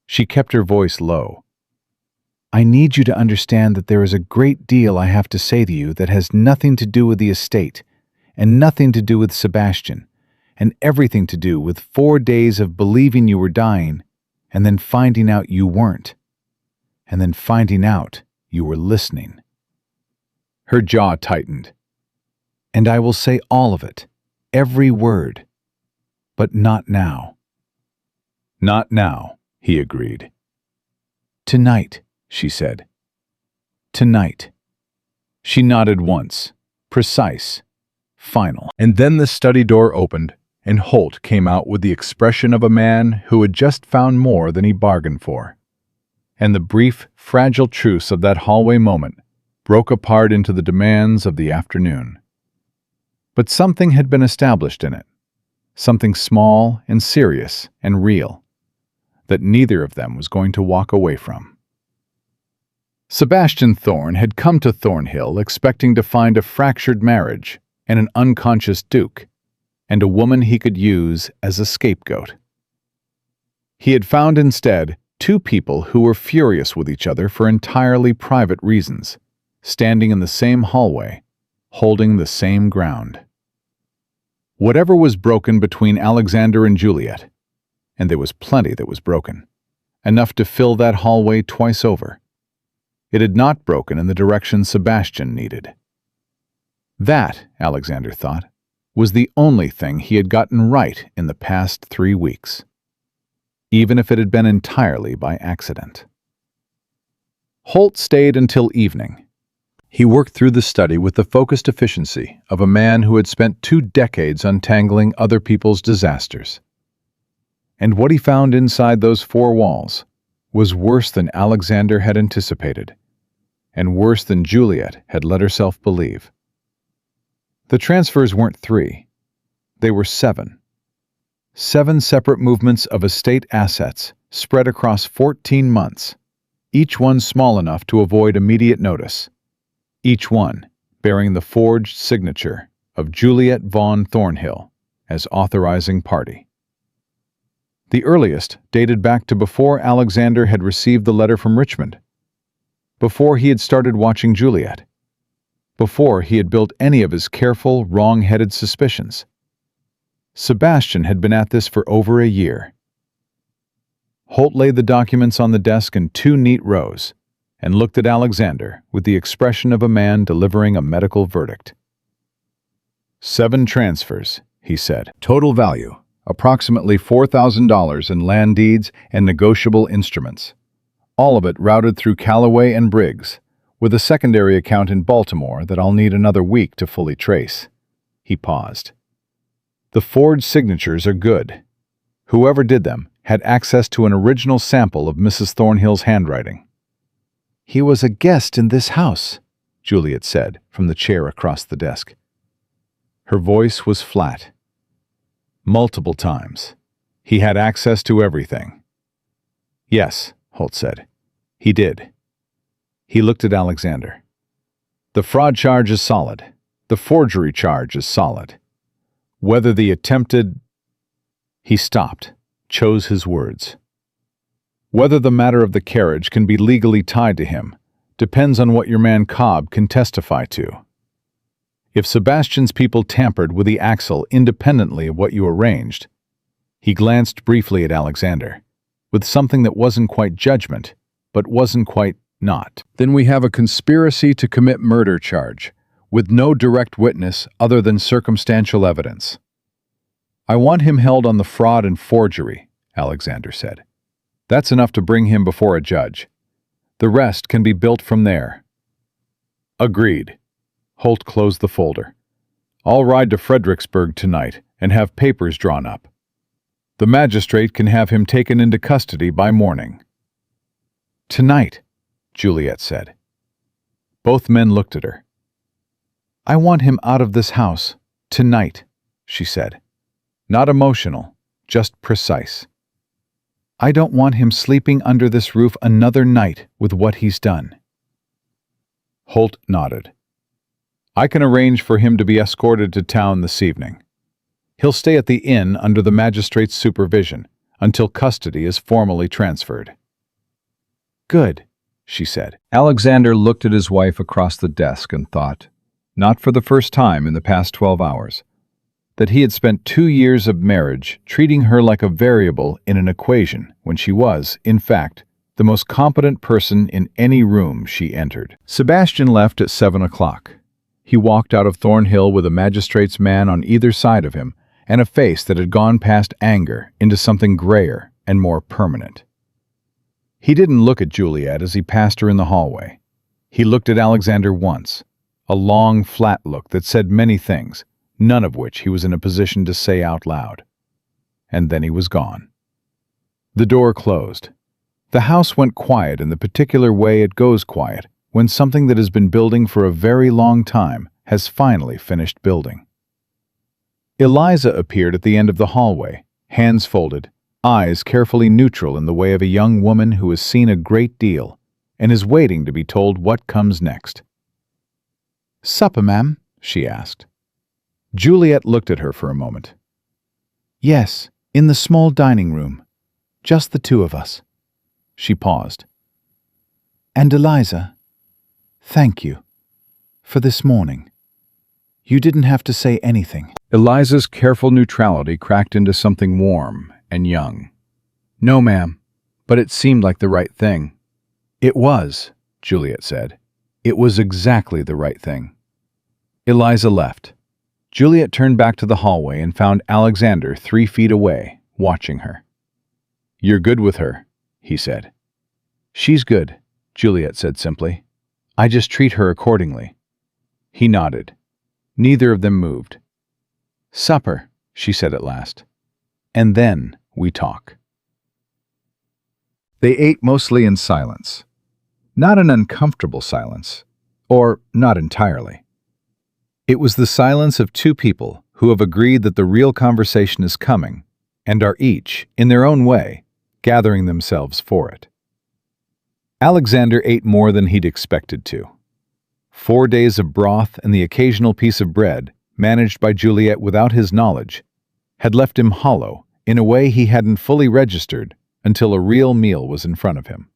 She kept her voice low. "I need you to understand that there is a great deal I have to say to you that has nothing to do with the estate, and nothing to do with Sebastian, and everything to do with 4 days of believing you were dying, and then finding out you weren't, and then finding out you were listening." Her jaw tightened. "And I will say all of it, every word, but not now." "Not now," he agreed. "Tonight," she said. "Tonight." She nodded once, precise, final. And then the study door opened, and Holt came out with the expression of a man who had just found more than he bargained for. And the brief, fragile truce of that hallway moment broke apart into the demands of the afternoon. But something had been established in it, something small and serious and real, that neither of them was going to walk away from. Sebastian Thorne had come to Thornhill expecting to find a fractured marriage and an unconscious Duke, and a woman he could use as a scapegoat. He had found instead 2 people who were furious with each other for entirely private reasons, standing in the same hallway, holding the same ground. Whatever was broken between Alexander and Juliet, and there was plenty that was broken, enough to fill that hallway twice over, it had not broken in the direction Sebastian needed. That, Alexander thought, was the only thing he had gotten right in the past 3 weeks, even if it had been entirely by accident. Holt stayed until evening. He worked through the study with the focused efficiency of a man who had spent 2 decades untangling other people's disasters. And what he found inside those 4 walls was worse than Alexander had anticipated, and worse than Juliet had let herself believe. The transfers weren't 3. They were 7. 7 separate movements of estate assets spread across 14 months, each one small enough to avoid immediate notice, each one bearing the forged signature of Juliet von Thornhill as authorizing party. The earliest dated back to before Alexander had received the letter from Richmond, before he had started watching Juliet, before he had built any of his careful, wrong-headed suspicions. Sebastian had been at this for over a year. Holt laid the documents on the desk in 2 neat rows, and looked at Alexander with the expression of a man delivering a medical verdict. 7 transfers, he said. Total value, approximately $4,000 in land deeds and negotiable instruments. All of it routed through Callaway and Briggs, with a secondary account in Baltimore that I'll need another week to fully trace. He paused. The forged signatures are good. Whoever did them had access to an original sample of Mrs. Thornhill's handwriting. "He was a guest in this house," Juliet said from the chair across the desk. Her voice was flat. "Multiple times. He had access to everything." "Yes," Holt said. "He did." He looked at Alexander. "The fraud charge is solid. The forgery charge is solid. Whether the attempted... He stopped, chose his words. Whether the matter of the carriage can be legally tied to him depends on what your man Cobb can testify to. If Sebastian's people tampered with the axle independently of what you arranged, he glanced briefly at Alexander, with something that wasn't quite judgment, but wasn't quite not. Then we have a conspiracy to commit murder charge, with no direct witness other than circumstantial evidence. I want him held on the fraud and forgery, Alexander said. That's enough to bring him before a judge. The rest can be built from there. Agreed. Holt closed the folder. I'll ride to Fredericksburg tonight and have papers drawn up. The magistrate can have him taken into custody by morning. Tonight, Juliet said. Both men looked at her. I want him out of this house, tonight, she said. Not emotional, just precise. I don't want him sleeping under this roof another night with what he's done. Holt nodded. I can arrange for him to be escorted to town this evening. He'll stay at the inn under the magistrate's supervision until custody is formally transferred. Good, she said. Alexander looked at his wife across the desk and thought, not for the first time in the past 12 hours, that he had spent 2 years of marriage treating her like a variable in an equation when she was, in fact, the most competent person in any room she entered. Sebastian left at 7 o'clock. He walked out of Thornhill with a magistrate's man on either side of him and a face that had gone past anger into something grayer and more permanent. He didn't look at Juliet as he passed her in the hallway. He looked at Alexander once, a long, flat look that said many things, none of which he was in a position to say out loud. And then he was gone. The door closed. The house went quiet in the particular way it goes quiet when something that has been building for a very long time has finally finished building. Eliza appeared at the end of the hallway, hands folded, eyes carefully neutral in the way of a young woman who has seen a great deal and is waiting to be told what comes next. "Supper, ma'am?" she asked. Juliet looked at her for a moment. "Yes, in the small dining room. Just the two of us." She paused. "And Eliza, thank you for this morning. You didn't have to say anything." Eliza's careful neutrality cracked into something warm and young. "No, ma'am, but it seemed like the right thing." "It was," Juliet said. "It was exactly the right thing." Eliza left. Juliet turned back to the hallway and found Alexander 3 feet away, watching her. "You're good with her," he said. "She's good," Juliet said simply. "I just treat her accordingly." He nodded. Neither of them moved. "Supper," she said at last. "And then we talk." They ate mostly in silence. Not an uncomfortable silence, or not entirely. It was the silence of two people who have agreed that the real conversation is coming and are each, in their own way, gathering themselves for it. Alexander ate more than he'd expected to. 4 days of broth and the occasional piece of bread, managed by Juliet without his knowledge, had left him hollow in a way he hadn't fully registered until a real meal was in front of him.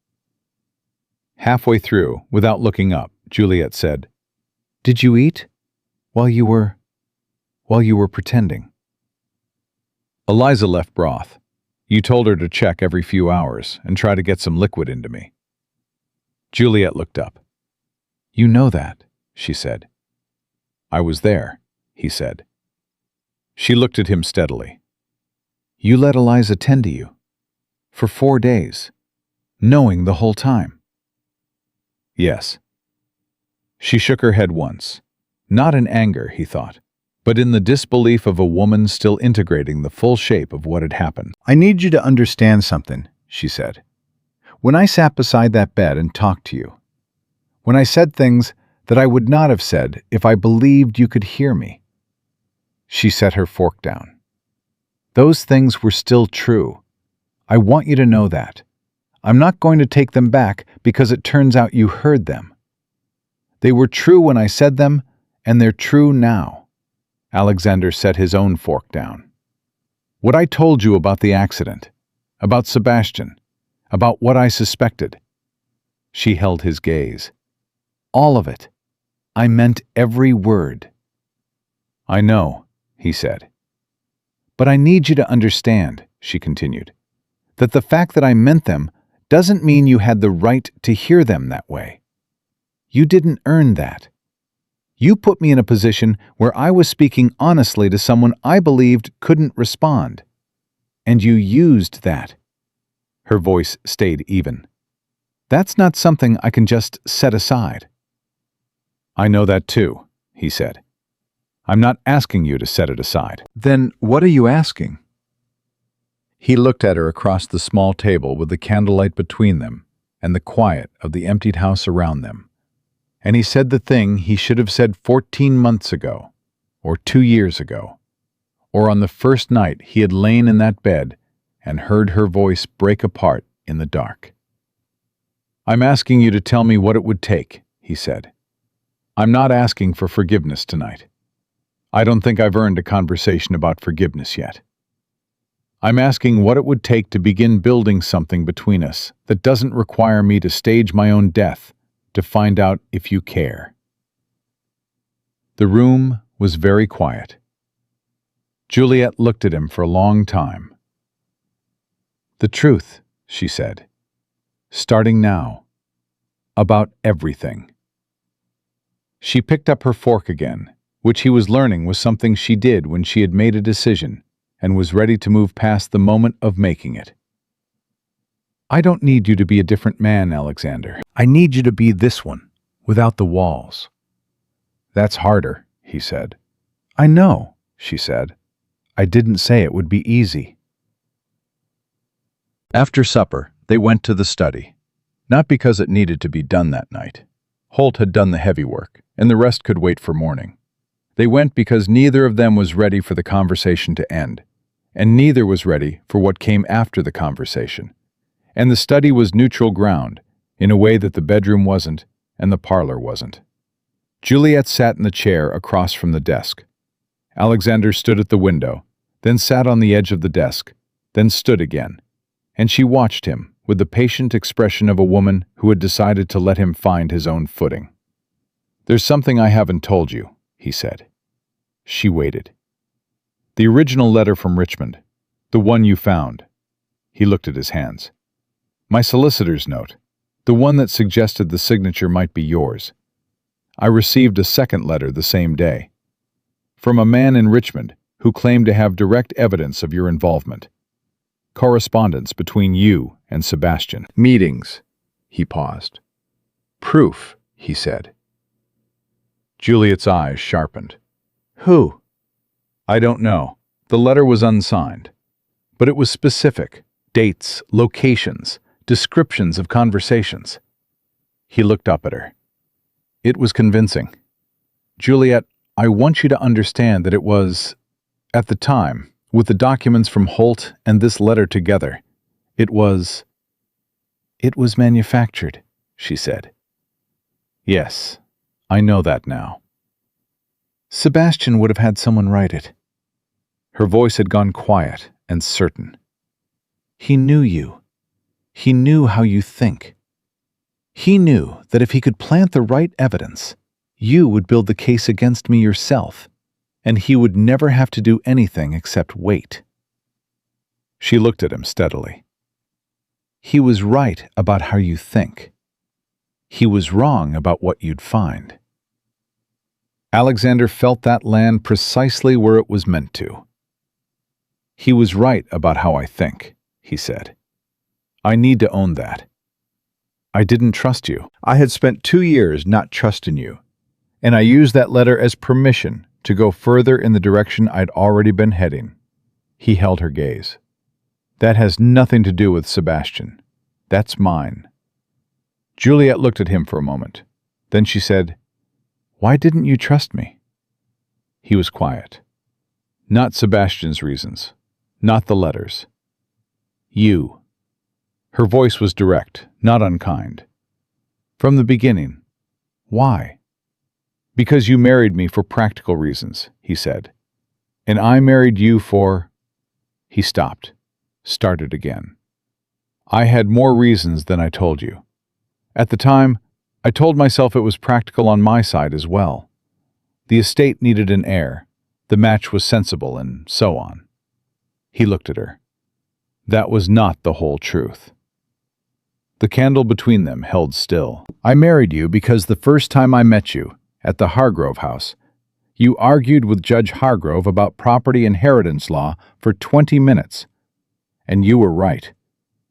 Halfway through, without looking up, Juliet said, "Did you eat? While you were pretending." Eliza left broth. You told her to check every few hours and try to get some liquid into me. Juliet looked up. "You know that," she said. "I was there," he said. She looked at him steadily. "You let Eliza tend to you? For 4 days? Knowing the whole time?" "Yes." She shook her head once. Not in anger, he thought, but in the disbelief of a woman still integrating the full shape of what had happened. "I need you to understand something," she said. "When I sat beside that bed and talked to you, when I said things that I would not have said if I believed you could hear me." She set her fork down. "Those things were still true. I want you to know that. I'm not going to take them back because it turns out you heard them. They were true when I said them, and they're true now. Alexander set his own fork down. What I told you about the accident, about Sebastian, about what I suspected. She held his gaze. All of it. I meant every word. I know, he said. But I need you to understand, she continued, that the fact that I meant them doesn't mean you had the right to hear them that way. You didn't earn that. You put me in a position where I was speaking honestly to someone I believed couldn't respond. And you used that. Her voice stayed even. That's not something I can just set aside. I know that too, he said. I'm not asking you to set it aside. Then what are you asking? He looked at her across the small table with the candlelight between them and the quiet of the emptied house around them. And he said the thing he should have said 14 months ago, or 2 years ago, or on the first night he had lain in that bed and heard her voice break apart in the dark. I'm asking you to tell me what it would take, he said. I'm not asking for forgiveness tonight. I don't think I've earned a conversation about forgiveness yet. I'm asking what it would take to begin building something between us that doesn't require me to stage my own death to find out if you care. The room was very quiet. Juliet looked at him for a long time. The truth, she said, starting now, about everything. She picked up her fork again, which he was learning was something she did when she had made a decision and was ready to move past the moment of making it. I don't need you to be a different man, Alexander. I need you to be this one, without the walls. That's harder, he said. I know, she said. I didn't say it would be easy. After supper, they went to the study. Not because it needed to be done that night. Holt had done the heavy work, and the rest could wait for morning. They went because neither of them was ready for the conversation to end, and neither was ready for what came after the conversation. And the study was neutral ground, in a way that the bedroom wasn't, and the parlor wasn't. Juliet sat in the chair across from the desk. Alexander stood at the window, then sat on the edge of the desk, then stood again, and she watched him with the patient expression of a woman who had decided to let him find his own footing. There's something I haven't told you, he said. She waited. The original letter from Richmond, the one you found. He looked at his hands. My solicitor's note, the one that suggested the signature might be yours. I received a second letter the same day, from a man in Richmond who claimed to have direct evidence of your involvement. Correspondence between you and Sebastian. Meetings. He paused. Proof, he said. Juliet's eyes sharpened. Who? I don't know. The letter was unsigned. But it was specific. Dates, locations, descriptions of conversations. He looked up at her. It was convincing. Juliet, I want you to understand that it was, at the time, with the documents from Holt and this letter together, it was manufactured, she said. Yes, I know that now. Sebastian would have had someone write it. Her voice had gone quiet and certain. He knew you. He knew how you think. He knew that if he could plant the right evidence, you would build the case against me yourself, and he would never have to do anything except wait. She looked at him steadily. He was right about how you think. He was wrong about what you'd find. Alexander felt that land precisely where it was meant to. He was right about how I think, he said. I need to own that. I didn't trust you. I had spent 2 years not trusting you, and I used that letter as permission to go further in the direction I'd already been heading. He held her gaze. That has nothing to do with Sebastian. That's mine. Juliet looked at him for a moment. Then she said, Why didn't you trust me? He was quiet. Not Sebastian's reasons. Not the letters. You. Her voice was direct, not unkind. From the beginning. Why? Because you married me for practical reasons, he said. And I married you for—" He stopped, started again. "I had more reasons than I told you. At the time, I told myself it was practical on my side as well. The estate needed an heir, the match was sensible, and so on." He looked at her. That was not the whole truth. The candle between them held still. "I married you because the first time I met you, at the Hargrove house, you argued with Judge Hargrove about property inheritance law for 20 minutes. And you were right.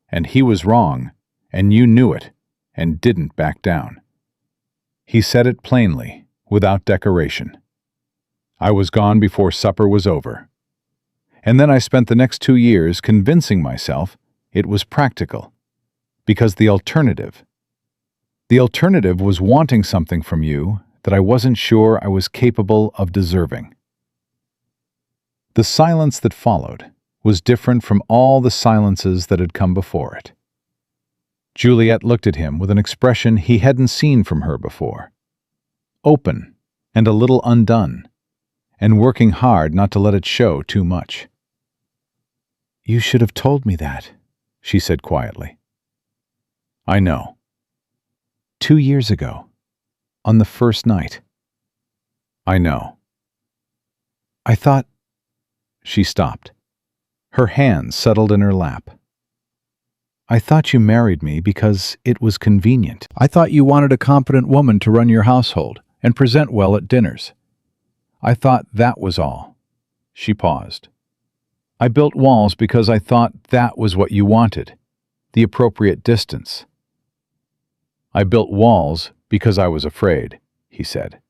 And he was wrong, and you knew it, and didn't back down." He said it plainly, without decoration. "I was gone before supper was over. And then I spent the next 2 years convincing myself it was practical. Because the alternative was wanting something from you that I wasn't sure I was capable of deserving." The silence that followed was different from all the silences that had come before it. Juliet looked at him with an expression he hadn't seen from her before. Open and a little undone, and working hard not to let it show too much. "You should have told me that," she said quietly. "I know. 2 years ago, on the first night." "I know." "I thought—" She stopped. Her hands settled in her lap. "I thought you married me because it was convenient. I thought you wanted a competent woman to run your household and present well at dinners. I thought that was all." She paused. "I built walls because I thought that was what you wanted, the appropriate distance." "I built walls because I was afraid," he said.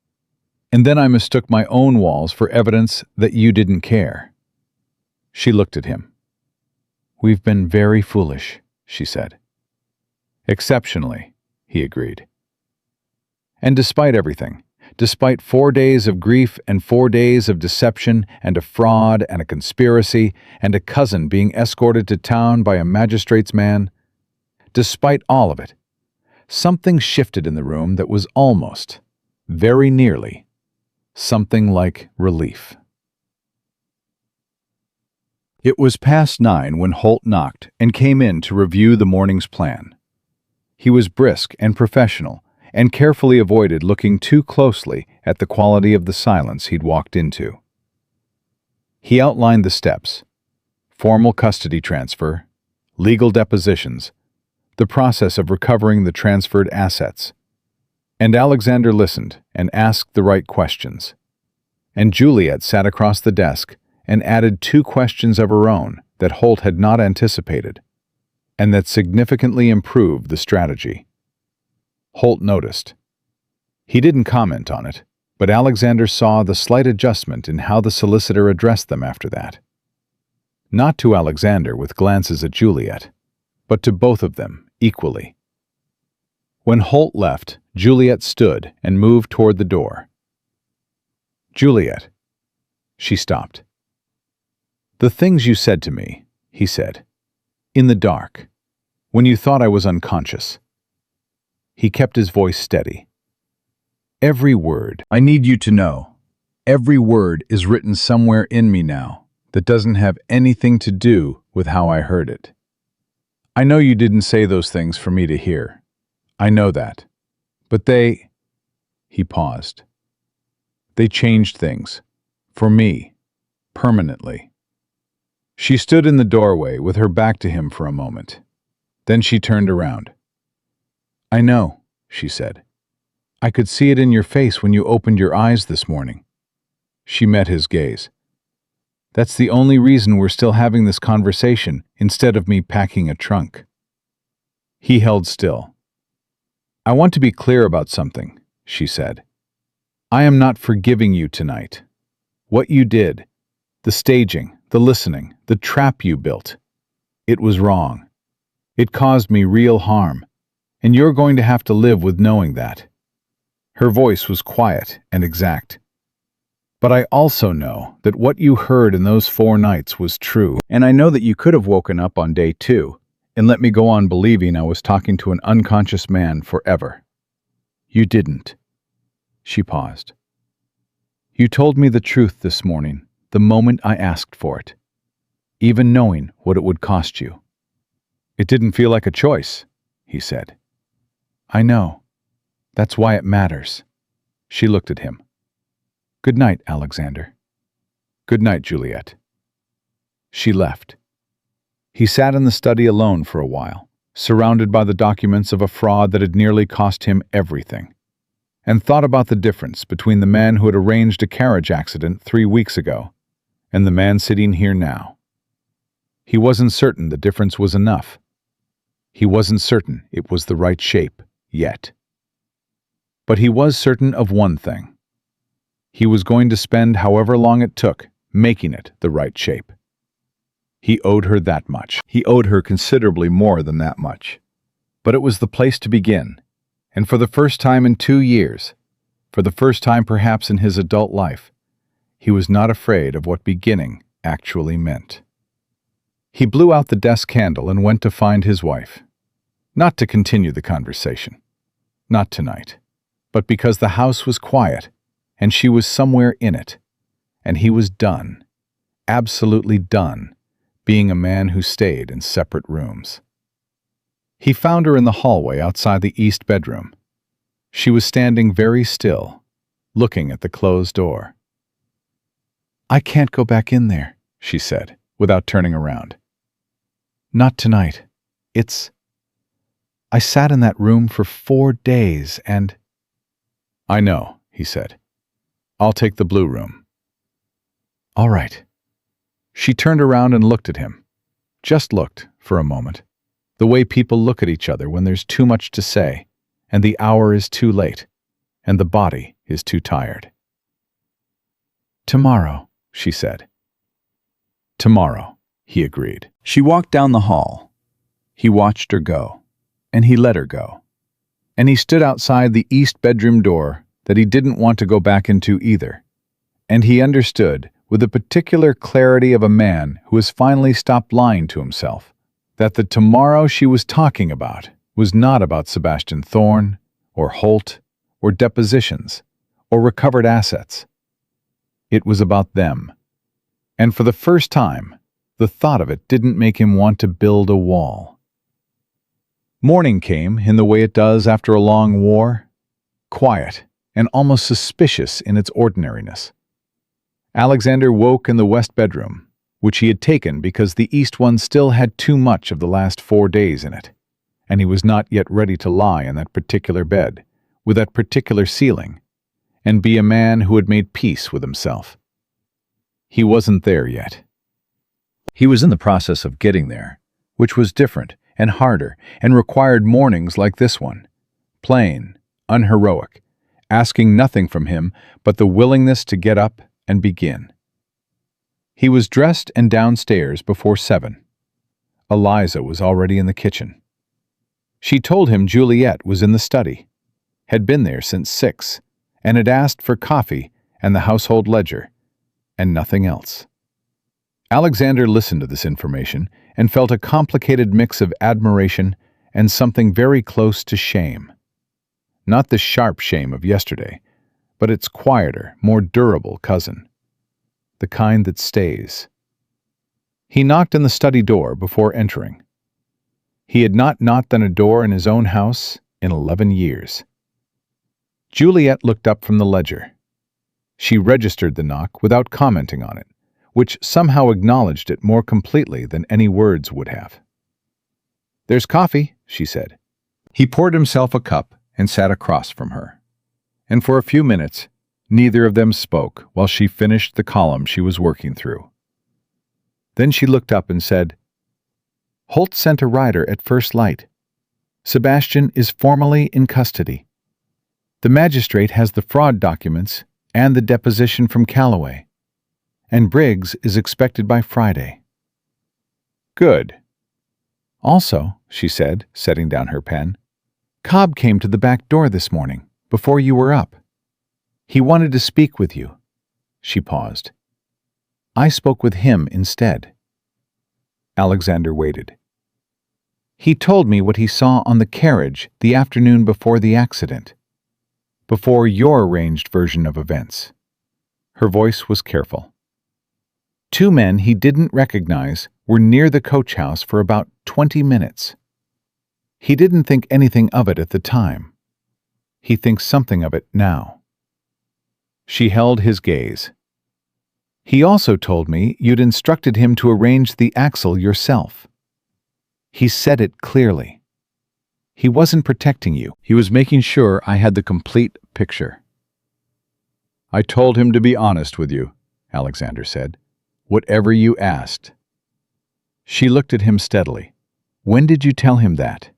"And then I mistook my own walls for evidence that you didn't care." She looked at him. "We've been very foolish," she said. "Exceptionally," he agreed. "And despite everything, despite 4 days of grief and 4 days of deception and a fraud and a conspiracy and a cousin being escorted to town by a magistrate's man, despite all of it, something shifted in the room that was almost, very nearly, something like relief." It was past 9 when Holt knocked and came in to review the morning's plan. He was brisk and professional, and carefully avoided looking too closely at the quality of the silence he'd walked into. He outlined the steps: formal custody transfer, legal depositions, the process of recovering the transferred assets. And Alexander listened and asked the right questions. And Juliet sat across the desk and added 2 questions of her own that Holt had not anticipated, and that significantly improved the strategy. Holt noticed. He didn't comment on it, but Alexander saw the slight adjustment in how the solicitor addressed them after that. Not to Alexander with glances at Juliet, but to both of them equally. When Holt left, Juliet stood and moved toward the door. "Juliet." She stopped. "The things you said to me," he said, "in the dark, when you thought I was unconscious." He kept his voice steady. "Every word, I need you to know, every word is written somewhere in me now that doesn't have anything to do with how I heard it. I know you didn't say those things for me to hear. I know that. But they—" He paused. "They changed things. For me. Permanently." She stood in the doorway with her back to him for a moment. Then she turned around. "I know," she said. "I could see it in your face when you opened your eyes this morning." She met his gaze. "That's the only reason we're still having this conversation instead of me packing a trunk." He held still. "I want to be clear about something," she said. "I am not forgiving you tonight. What you did, the staging, the listening, the trap you built, it was wrong. It caused me real harm, and you're going to have to live with knowing that." Her voice was quiet and exact. "But I also know that what you heard in those 4 nights was true, and I know that you could have woken up on day 2 and let me go on believing I was talking to an unconscious man forever. You didn't." She paused. "You told me the truth this morning, the moment I asked for it, even knowing what it would cost you." "It didn't feel like a choice," he said. "I know. That's why it matters." She looked at him. "Good night, Alexander." "Good night, Juliet." She left. He sat in the study alone for a while, surrounded by the documents of a fraud that had nearly cost him everything, and thought about the difference between the man who had arranged a carriage accident 3 weeks ago and the man sitting here now. He wasn't certain the difference was enough. He wasn't certain it was the right shape yet. But he was certain of one thing. He was going to spend however long it took making it the right shape. He owed her that much. He owed her considerably more than that much. But it was the place to begin, and for the first time in 2 years, for the first time perhaps in his adult life, he was not afraid of what beginning actually meant. He blew out the desk candle and went to find his wife. Not to continue the conversation. Not tonight. But because the house was quiet, and she was somewhere in it, and he was done, absolutely done, being a man who stayed in separate rooms. He found her in the hallway outside the east bedroom. She was standing very still, looking at the closed door. "I can't go back in there," she said, without turning around. "Not tonight. I sat in that room for 4 days and—" "I know," he said. "I'll take the blue room." "All right." She turned around and looked at him. Just looked, for a moment. The way people look at each other when there's too much to say, and the hour is too late, and the body is too tired. "Tomorrow," she said. "Tomorrow," he agreed. She walked down the hall. He watched her go, and he let her go. And he stood outside the east bedroom door that he didn't want to go back into either. And he understood, with the particular clarity of a man who has finally stopped lying to himself, that the tomorrow she was talking about was not about Sebastian Thorne, or Holt, or depositions, or recovered assets. It was about them. And for the first time, the thought of it didn't make him want to build a wall. Morning came in the way it does after a long war, quiet and almost suspicious in its ordinariness. Alexander woke in the west bedroom, which he had taken because the east one still had too much of the last 4 days in it, and he was not yet ready to lie in that particular bed, with that particular ceiling, and be a man who had made peace with himself. He wasn't there yet. He was in the process of getting there, which was different and harder and required mornings like this one, plain, unheroic, asking nothing from him but the willingness to get up and begin. He was dressed and downstairs before 7. Eliza was already in the kitchen. She told him Juliet was in the study, had been there since 6, and had asked for coffee and the household ledger, and nothing else. Alexander listened to this information and felt a complicated mix of admiration and something very close to shame. Not the sharp shame of yesterday, but its quieter, more durable cousin. The kind that stays. He knocked on the study door before entering. He had not knocked on a door in his own house in 11 years. Juliet looked up from the ledger. She registered the knock without commenting on it, which somehow acknowledged it more completely than any words would have. "There's coffee," she said. He poured himself a cup and sat across from her. And for a few minutes, neither of them spoke while she finished the column she was working through. Then she looked up and said, "Holt sent a rider at first light. Sebastian is formally in custody. The magistrate has the fraud documents and the deposition from Calloway, and Briggs is expected by Friday." "Good." "Also," she said, setting down her pen, "Cobb came to the back door this morning, before you were up. He wanted to speak with you." She paused. "I spoke with him instead." Alexander waited. "He told me what he saw on the carriage the afternoon before the accident. Before your arranged version of events." Her voice was careful. Two men he didn't recognize were near the coach house for about 20 minutes. He didn't think anything of it at the time. He thinks something of it now. She held his gaze. He also told me you'd instructed him to arrange the axle yourself. He said it clearly. He wasn't protecting you. He was making sure I had the complete picture. I told him to be honest with you, Alexander said. Whatever you asked. She looked at him steadily. When did you tell him that?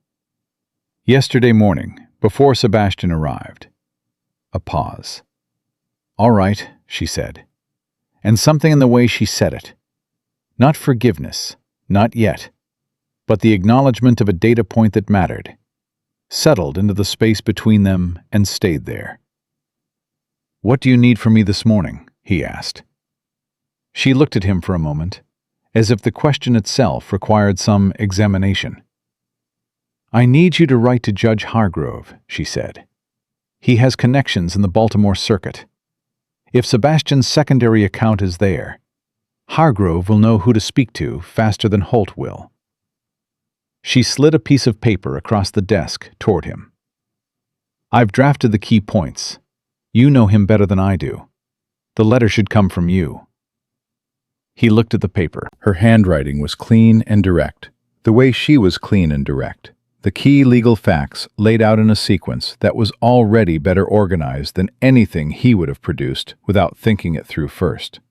Yesterday morning, before Sebastian arrived. A pause. All right, she said. And something in the way she said it. Not forgiveness, not yet, but the acknowledgement of a data point that mattered. Settled into the space between them and stayed there. What do you need from me this morning? He asked. She looked at him for a moment, as if the question itself required some examination. I need you to write to Judge Hargrove, she said. He has connections in the Baltimore circuit. If Sebastian's secondary account is there, Hargrove will know who to speak to faster than Holt will. She slid a piece of paper across the desk toward him. I've drafted the key points. You know him better than I do. The letter should come from you. He looked at the paper. Her handwriting was clean and direct, the way she was clean and direct. The key legal facts laid out in a sequence that was already better organized than anything he would have produced without thinking it through first.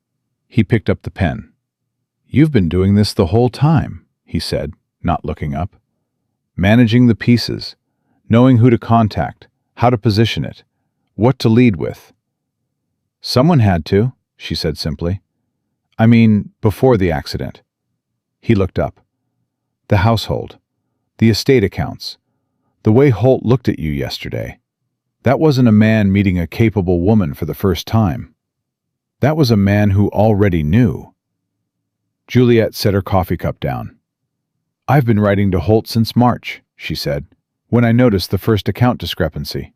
He picked up the pen. You've been doing this the whole time, he said, not looking up. Managing the pieces, knowing who to contact, how to position it, what to lead with. Someone had to, she said simply. I mean, before the accident. He looked up. The household, the estate accounts, the way Holt looked at you yesterday. That wasn't a man meeting a capable woman for the first time. That was a man who already knew. Juliet set her coffee cup down. I've been writing to Holt since March, she said, when I noticed the first account discrepancy.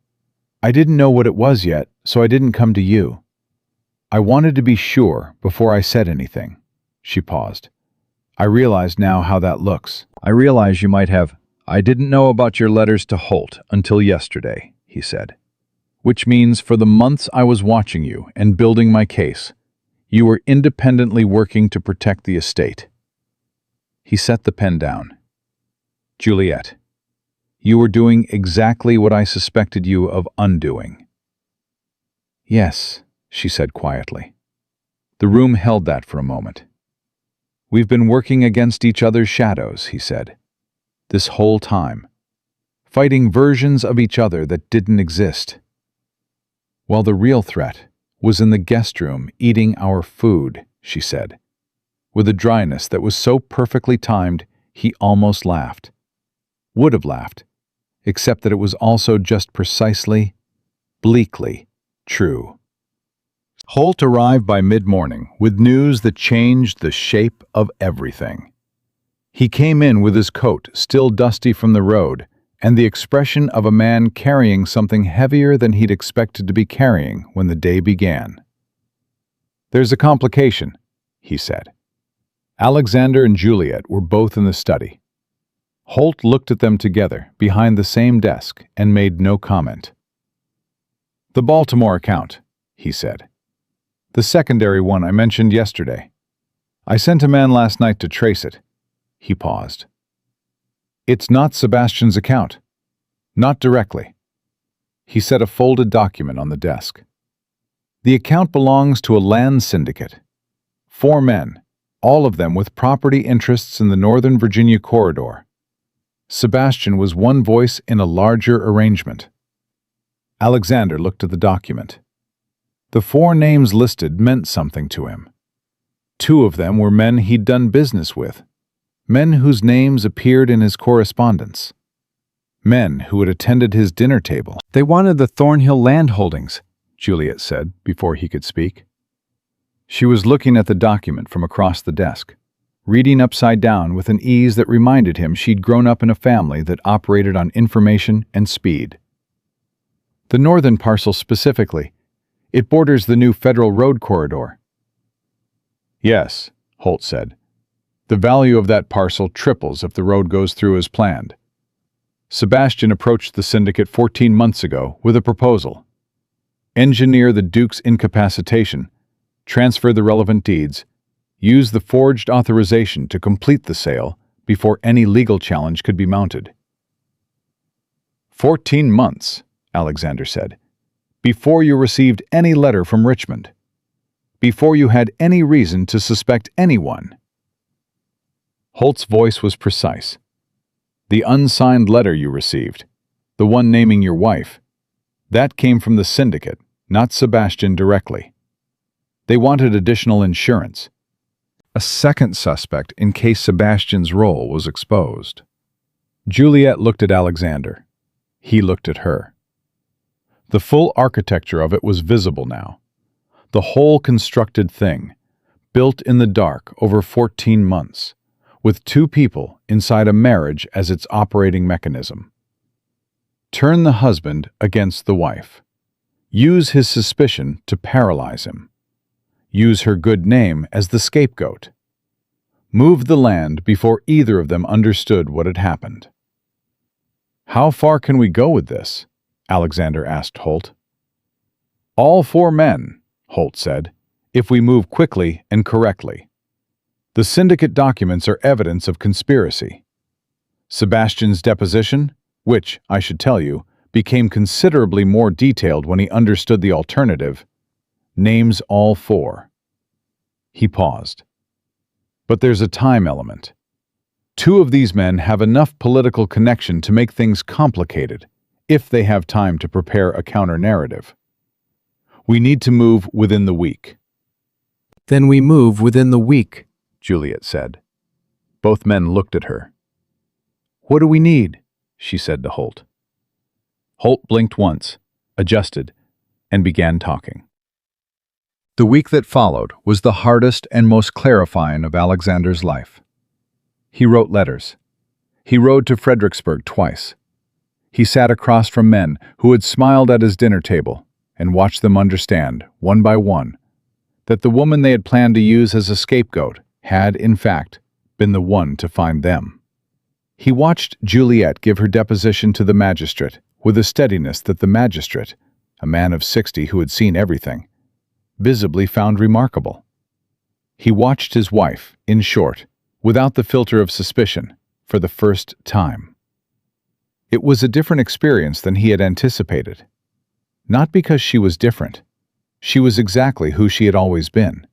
I didn't know what it was yet, so I didn't come to you. I wanted to be sure before I said anything. She paused. I realize now how that looks. I realize you might have. I didn't know about your letters to Holt until yesterday, he said. Which means for the months I was watching you and building my case, you were independently working to protect the estate. He set the pen down. Juliet, you were doing exactly what I suspected you of undoing. Yes, she said quietly. The room held that for a moment. We've been working against each other's shadows, he said, this whole time, fighting versions of each other that didn't exist. While the real threat was in the guest room eating our food, she said, with a dryness that was so perfectly timed he almost laughed. Would have laughed, except that it was also just precisely, bleakly true. Holt arrived by mid-morning with news that changed the shape of everything. He came in with his coat still dusty from the road and the expression of a man carrying something heavier than he'd expected to be carrying when the day began. There's a complication, he said. Alexander and Juliet were both in the study. Holt looked at them together behind the same desk and made no comment. The Baltimore account, he said. The secondary one I mentioned yesterday. I sent a man last night to trace it. He paused. It's not Sebastian's account. Not directly. He set a folded document on the desk. The account belongs to a land syndicate. 4 men, all of them with property interests in the Northern Virginia corridor. Sebastian was one voice in a larger arrangement. Alexander looked at the document. The 4 names listed meant something to him. 2 of them were men he'd done business with, men whose names appeared in his correspondence, men who had attended his dinner table. They wanted the Thornhill land holdings, Juliet said before he could speak. She was looking at the document from across the desk, reading upside down with an ease that reminded him she'd grown up in a family that operated on information and speed. The northern parcel specifically. It borders the new federal road corridor. Yes, Holt said. The value of that parcel triples if the road goes through as planned. Sebastian approached the syndicate 14 months ago with a proposal. Engineer the Duke's incapacitation, transfer the relevant deeds, use the forged authorization to complete the sale before any legal challenge could be mounted. 14 months, Alexander said, before you received any letter from Richmond, before you had any reason to suspect anyone. Holt's voice was precise. The unsigned letter you received, the one naming your wife, that came from the syndicate, not Sebastian directly. They wanted additional insurance. A second suspect in case Sebastian's role was exposed. Juliet looked at Alexander. He looked at her. The full architecture of it was visible now. The whole constructed thing, built in the dark over 14 months, with two people inside a marriage as its operating mechanism. Turn the husband against the wife. Use his suspicion to paralyze him. Use her good name as the scapegoat. Move the land before either of them understood what had happened. How far can we go with this? Alexander asked Holt. All 4 men, Holt said, if we move quickly and correctly. The syndicate documents are evidence of conspiracy. Sebastian's deposition, which, I should tell you, became considerably more detailed when he understood the alternative, names all 4. He paused. But there's a time element. 2 of these men have enough political connection to make things complicated, if they have time to prepare a counter-narrative. We need to move within the week. Then we move within the week, Juliet said. Both men looked at her. What do we need? She said to Holt. Holt blinked once, adjusted, and began talking. The week that followed was the hardest and most clarifying of Alexander's life. He wrote letters. He rode to Fredericksburg twice. He sat across from men who had smiled at his dinner table and watched them understand, one by one, that the woman they had planned to use as a scapegoat had, in fact, been the one to find them. He watched Juliet give her deposition to the magistrate with a steadiness that the magistrate, a man of 60 who had seen everything, visibly found remarkable. He watched his wife, in short, without the filter of suspicion, for the first time. It was a different experience than he had anticipated. Not because she was different. She was exactly who she had always been.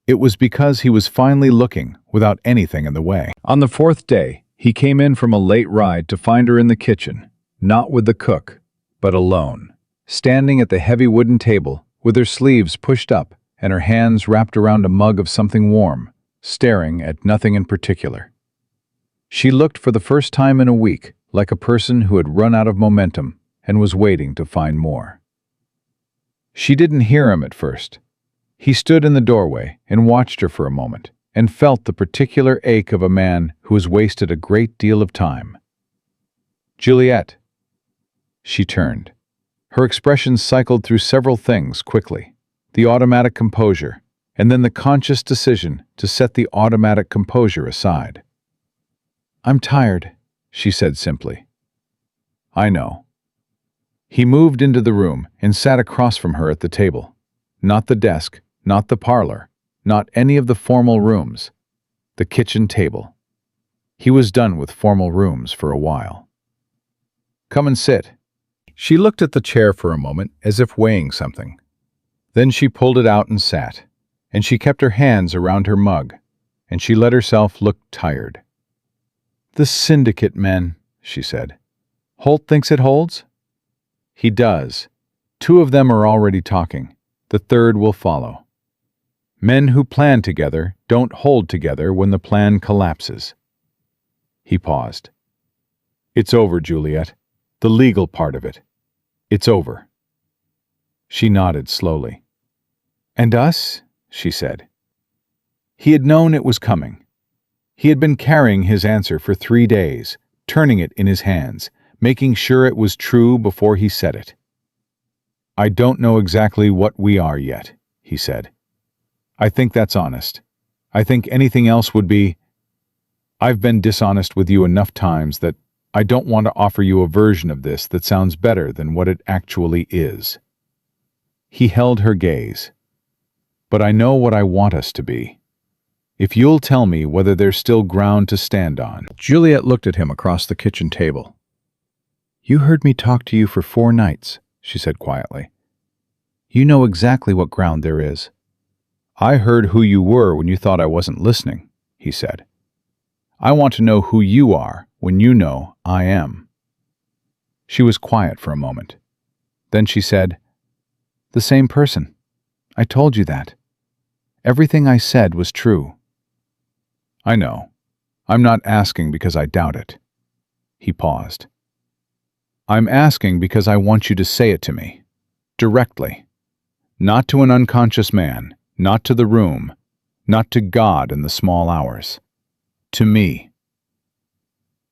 It was because he was finally looking without anything in the way. On the 4th day, he came in from a late ride to find her in the kitchen, not with the cook, but alone, standing at the heavy wooden table with her sleeves pushed up and her hands wrapped around a mug of something warm, staring at nothing in particular. She looked for the first time in a week like a person who had run out of momentum and was waiting to find more. She didn't hear him at first. He stood in the doorway and watched her for a moment and felt the particular ache of a man who has wasted a great deal of time. Juliet. She turned. Her expression cycled through several things quickly. The automatic composure, and then the conscious decision to set the automatic composure aside. I'm tired, she said simply. I know. He moved into the room and sat across from her at the table. Not the desk, not the parlor, not any of the formal rooms. The kitchen table. He was done with formal rooms for a while. Come and sit. She looked at the chair for a moment as if weighing something. Then she pulled it out and sat, and she kept her hands around her mug, and she let herself look tired. The syndicate men, she said. Holt thinks it holds? He does. 2 of them are already talking. The 3rd will follow. Men who plan together don't hold together when the plan collapses. He paused. It's over, Juliet. The legal part of it. It's over. She nodded slowly. And us? She said. He had known it was coming. He had been carrying his answer for 3 days, turning it in his hands, making sure it was true before he said it. I don't know exactly what we are yet, he said. I think that's honest. I think anything else would be... I've been dishonest with you enough times that I don't want to offer you a version of this that sounds better than what it actually is. He held her gaze. But I know what I want us to be. If you'll tell me whether there's still ground to stand on. Juliet looked at him across the kitchen table. You heard me talk to you for 4 nights, she said quietly. You know exactly what ground there is. I heard who you were when you thought I wasn't listening, he said. I want to know who you are when you know I am. She was quiet for a moment. Then she said, The same person. I told you that. Everything I said was true. I know. I'm not asking because I doubt it. He paused. I'm asking because I want you to say it to me. Directly. Not to an unconscious man, not to the room, not to God in the small hours. To me.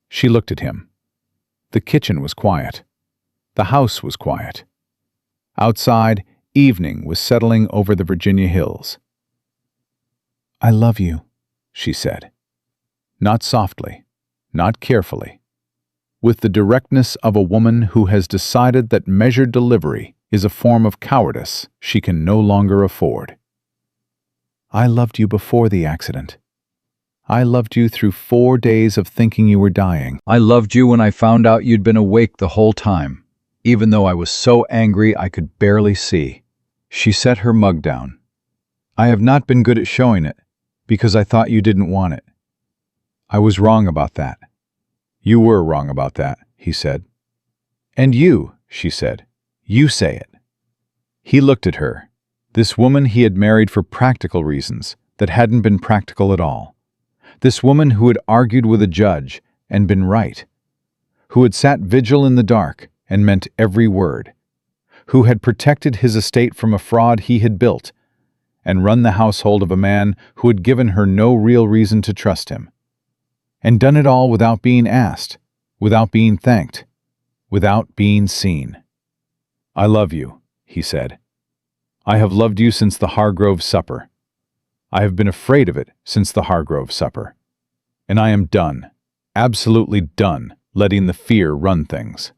She looked at him. The kitchen was quiet. The house was quiet. Outside, evening was settling over the Virginia hills. I love you, she said. Not softly, not carefully. With the directness of a woman who has decided that measured delivery is a form of cowardice she can no longer afford. I loved you before the accident. I loved you through 4 days of thinking you were dying. I loved you when I found out you'd been awake the whole time, even though I was so angry I could barely see. She set her mug down. I have not been good at showing it, because I thought you didn't want it. I was wrong about that. You were wrong about that, he said. And you, she said, you say it. He looked at her, this woman he had married for practical reasons that hadn't been practical at all. This woman who had argued with a judge and been right, who had sat vigil in the dark and meant every word, who had protected his estate from a fraud he had built and run the household of a man who had given her no real reason to trust him, and done it all without being asked, without being thanked, without being seen. I love you, he said. I have loved you since the Hargrove supper. I have been afraid of it since the Hargrove supper. And I am done, absolutely done, letting the fear run things.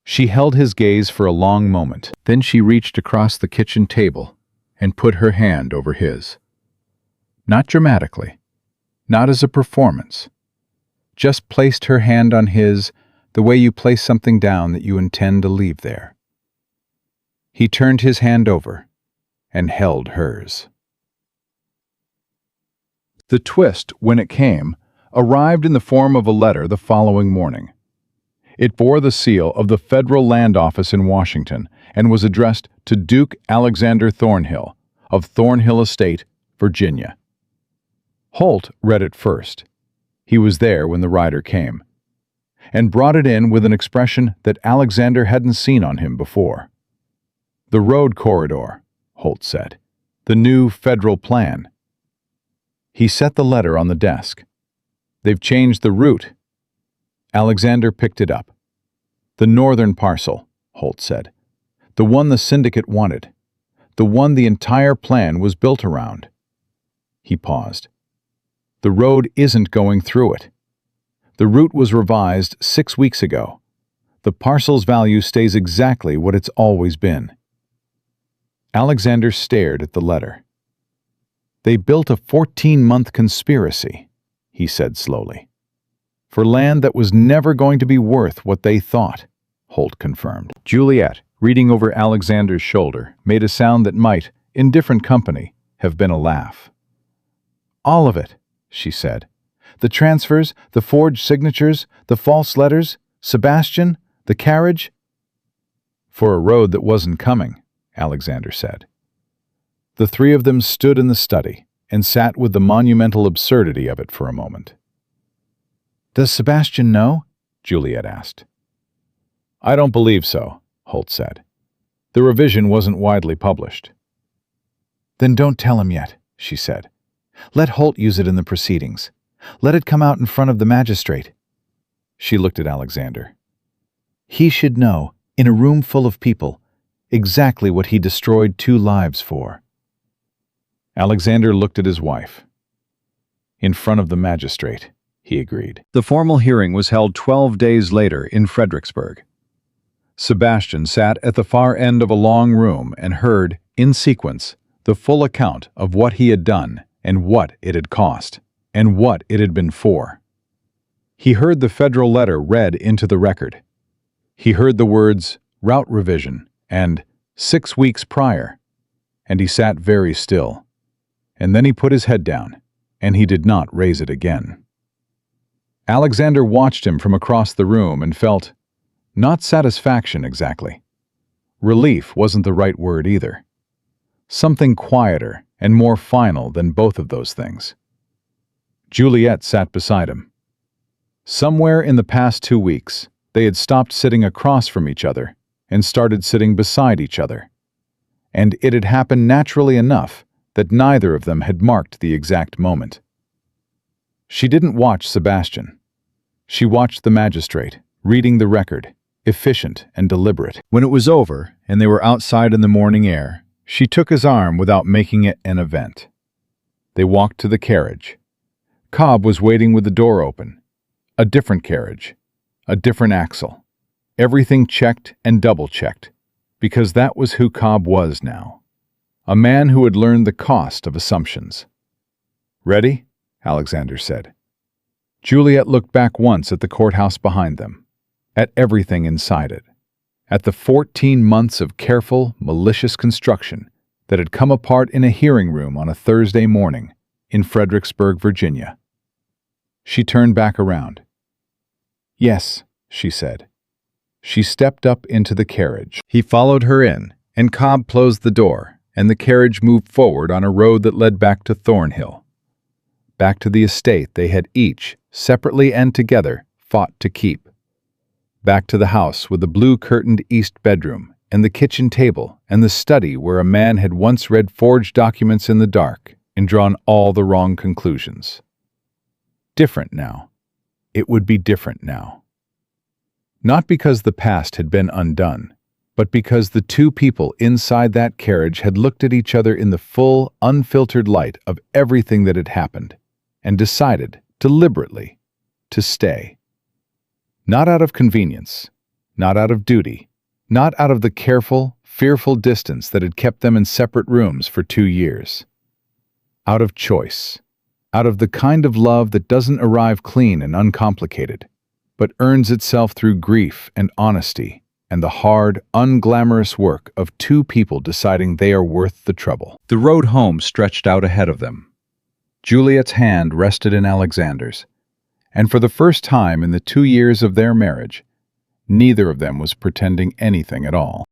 She held his gaze for a long moment. Then she reached across the kitchen table and put her hand over his. Not dramatically, not as a performance. Just placed her hand on his the way you place something down that you intend to leave there. He turned his hand over and held hers. The twist, when it came, arrived in the form of a letter the following morning. It bore the seal of the Federal Land Office in Washington and was addressed to Duke Alexander Thornhill of Thornhill Estate, Virginia. Holt read it first. He was there when the rider came, and brought it in with an expression that Alexander hadn't seen on him before. The road corridor, Holt said. The new federal plan. He set the letter on the desk. They've changed the route. Alexander picked it up. The northern parcel, Holt said. The one the syndicate wanted. The one the entire plan was built around. He paused. The road isn't going through it. The route was revised 6 weeks ago. The parcel's value stays exactly what it's always been. Alexander stared at the letter. They built a 14-month conspiracy, he said slowly. For land that was never going to be worth what they thought, Holt confirmed. Juliet, reading over Alexander's shoulder, made a sound that might, in different company, have been a laugh. All of it, she said. The transfers, the forged signatures, the false letters, Sebastian, the carriage. For a road that wasn't coming, Alexander said. The 3 of them stood in the study and sat with the monumental absurdity of it for a moment. Does Sebastian know? Juliet asked. I don't believe so, Holt said. The revision wasn't widely published. Then don't tell him yet, she said. Let Holt use it in the proceedings. Let it come out in front of the magistrate. She looked at Alexander. He should know, in a room full of people, exactly what he destroyed 2 lives for. Alexander looked at his wife. "In front of the magistrate," he agreed. The formal hearing was held 12 days later in Fredericksburg. Sebastian sat at the far end of a long room and heard, in sequence, the full account of what he had done and what it had cost, and what it had been for. He heard the federal letter read into the record. He heard the words, "route revision," and "6 weeks prior," and he sat very still. And then he put his head down, and he did not raise it again. Alexander watched him from across the room and felt, not satisfaction exactly. Relief wasn't the right word either. Something quieter and more final than both of those things. Juliet sat beside him. Somewhere in the past 2 weeks, they had stopped sitting across from each other and started sitting beside each other. And it had happened naturally enough that neither of them had marked the exact moment. She didn't watch Sebastian. She watched the magistrate, reading the record, efficient and deliberate. When it was over and they were outside in the morning air, she took his arm without making it an event. They walked to the carriage. Cobb was waiting with the door open. A different carriage, a different axle. Everything checked and double-checked, because that was who Cobb was now. A man who had learned the cost of assumptions. "Ready?" Alexander said. Juliet looked back once at the courthouse behind them, at everything inside it, at the 14 months of careful, malicious construction that had come apart in a hearing room on a Thursday morning in Fredericksburg, Virginia. She turned back around. "Yes," she said. She stepped up into the carriage. He followed her in, and Cobb closed the door, and the carriage moved forward on a road that led back to Thornhill. Back to the estate they had each, separately and together, fought to keep. Back to the house with the blue-curtained east bedroom, and the kitchen table, and the study where a man had once read forged documents in the dark and drawn all the wrong conclusions. Different now. It would be different now. Not because the past had been undone, but because the two people inside that carriage had looked at each other in the full, unfiltered light of everything that had happened, and decided, deliberately, to stay. Not out of convenience, not out of duty, not out of the careful, fearful distance that had kept them in separate rooms for 2 years. Out of choice. Out of the kind of love that doesn't arrive clean and uncomplicated, but earns itself through grief and honesty and the hard, unglamorous work of two people deciding they are worth the trouble. The road home stretched out ahead of them. Juliet's hand rested in Alexander's, and for the first time in the 2 years of their marriage, neither of them was pretending anything at all.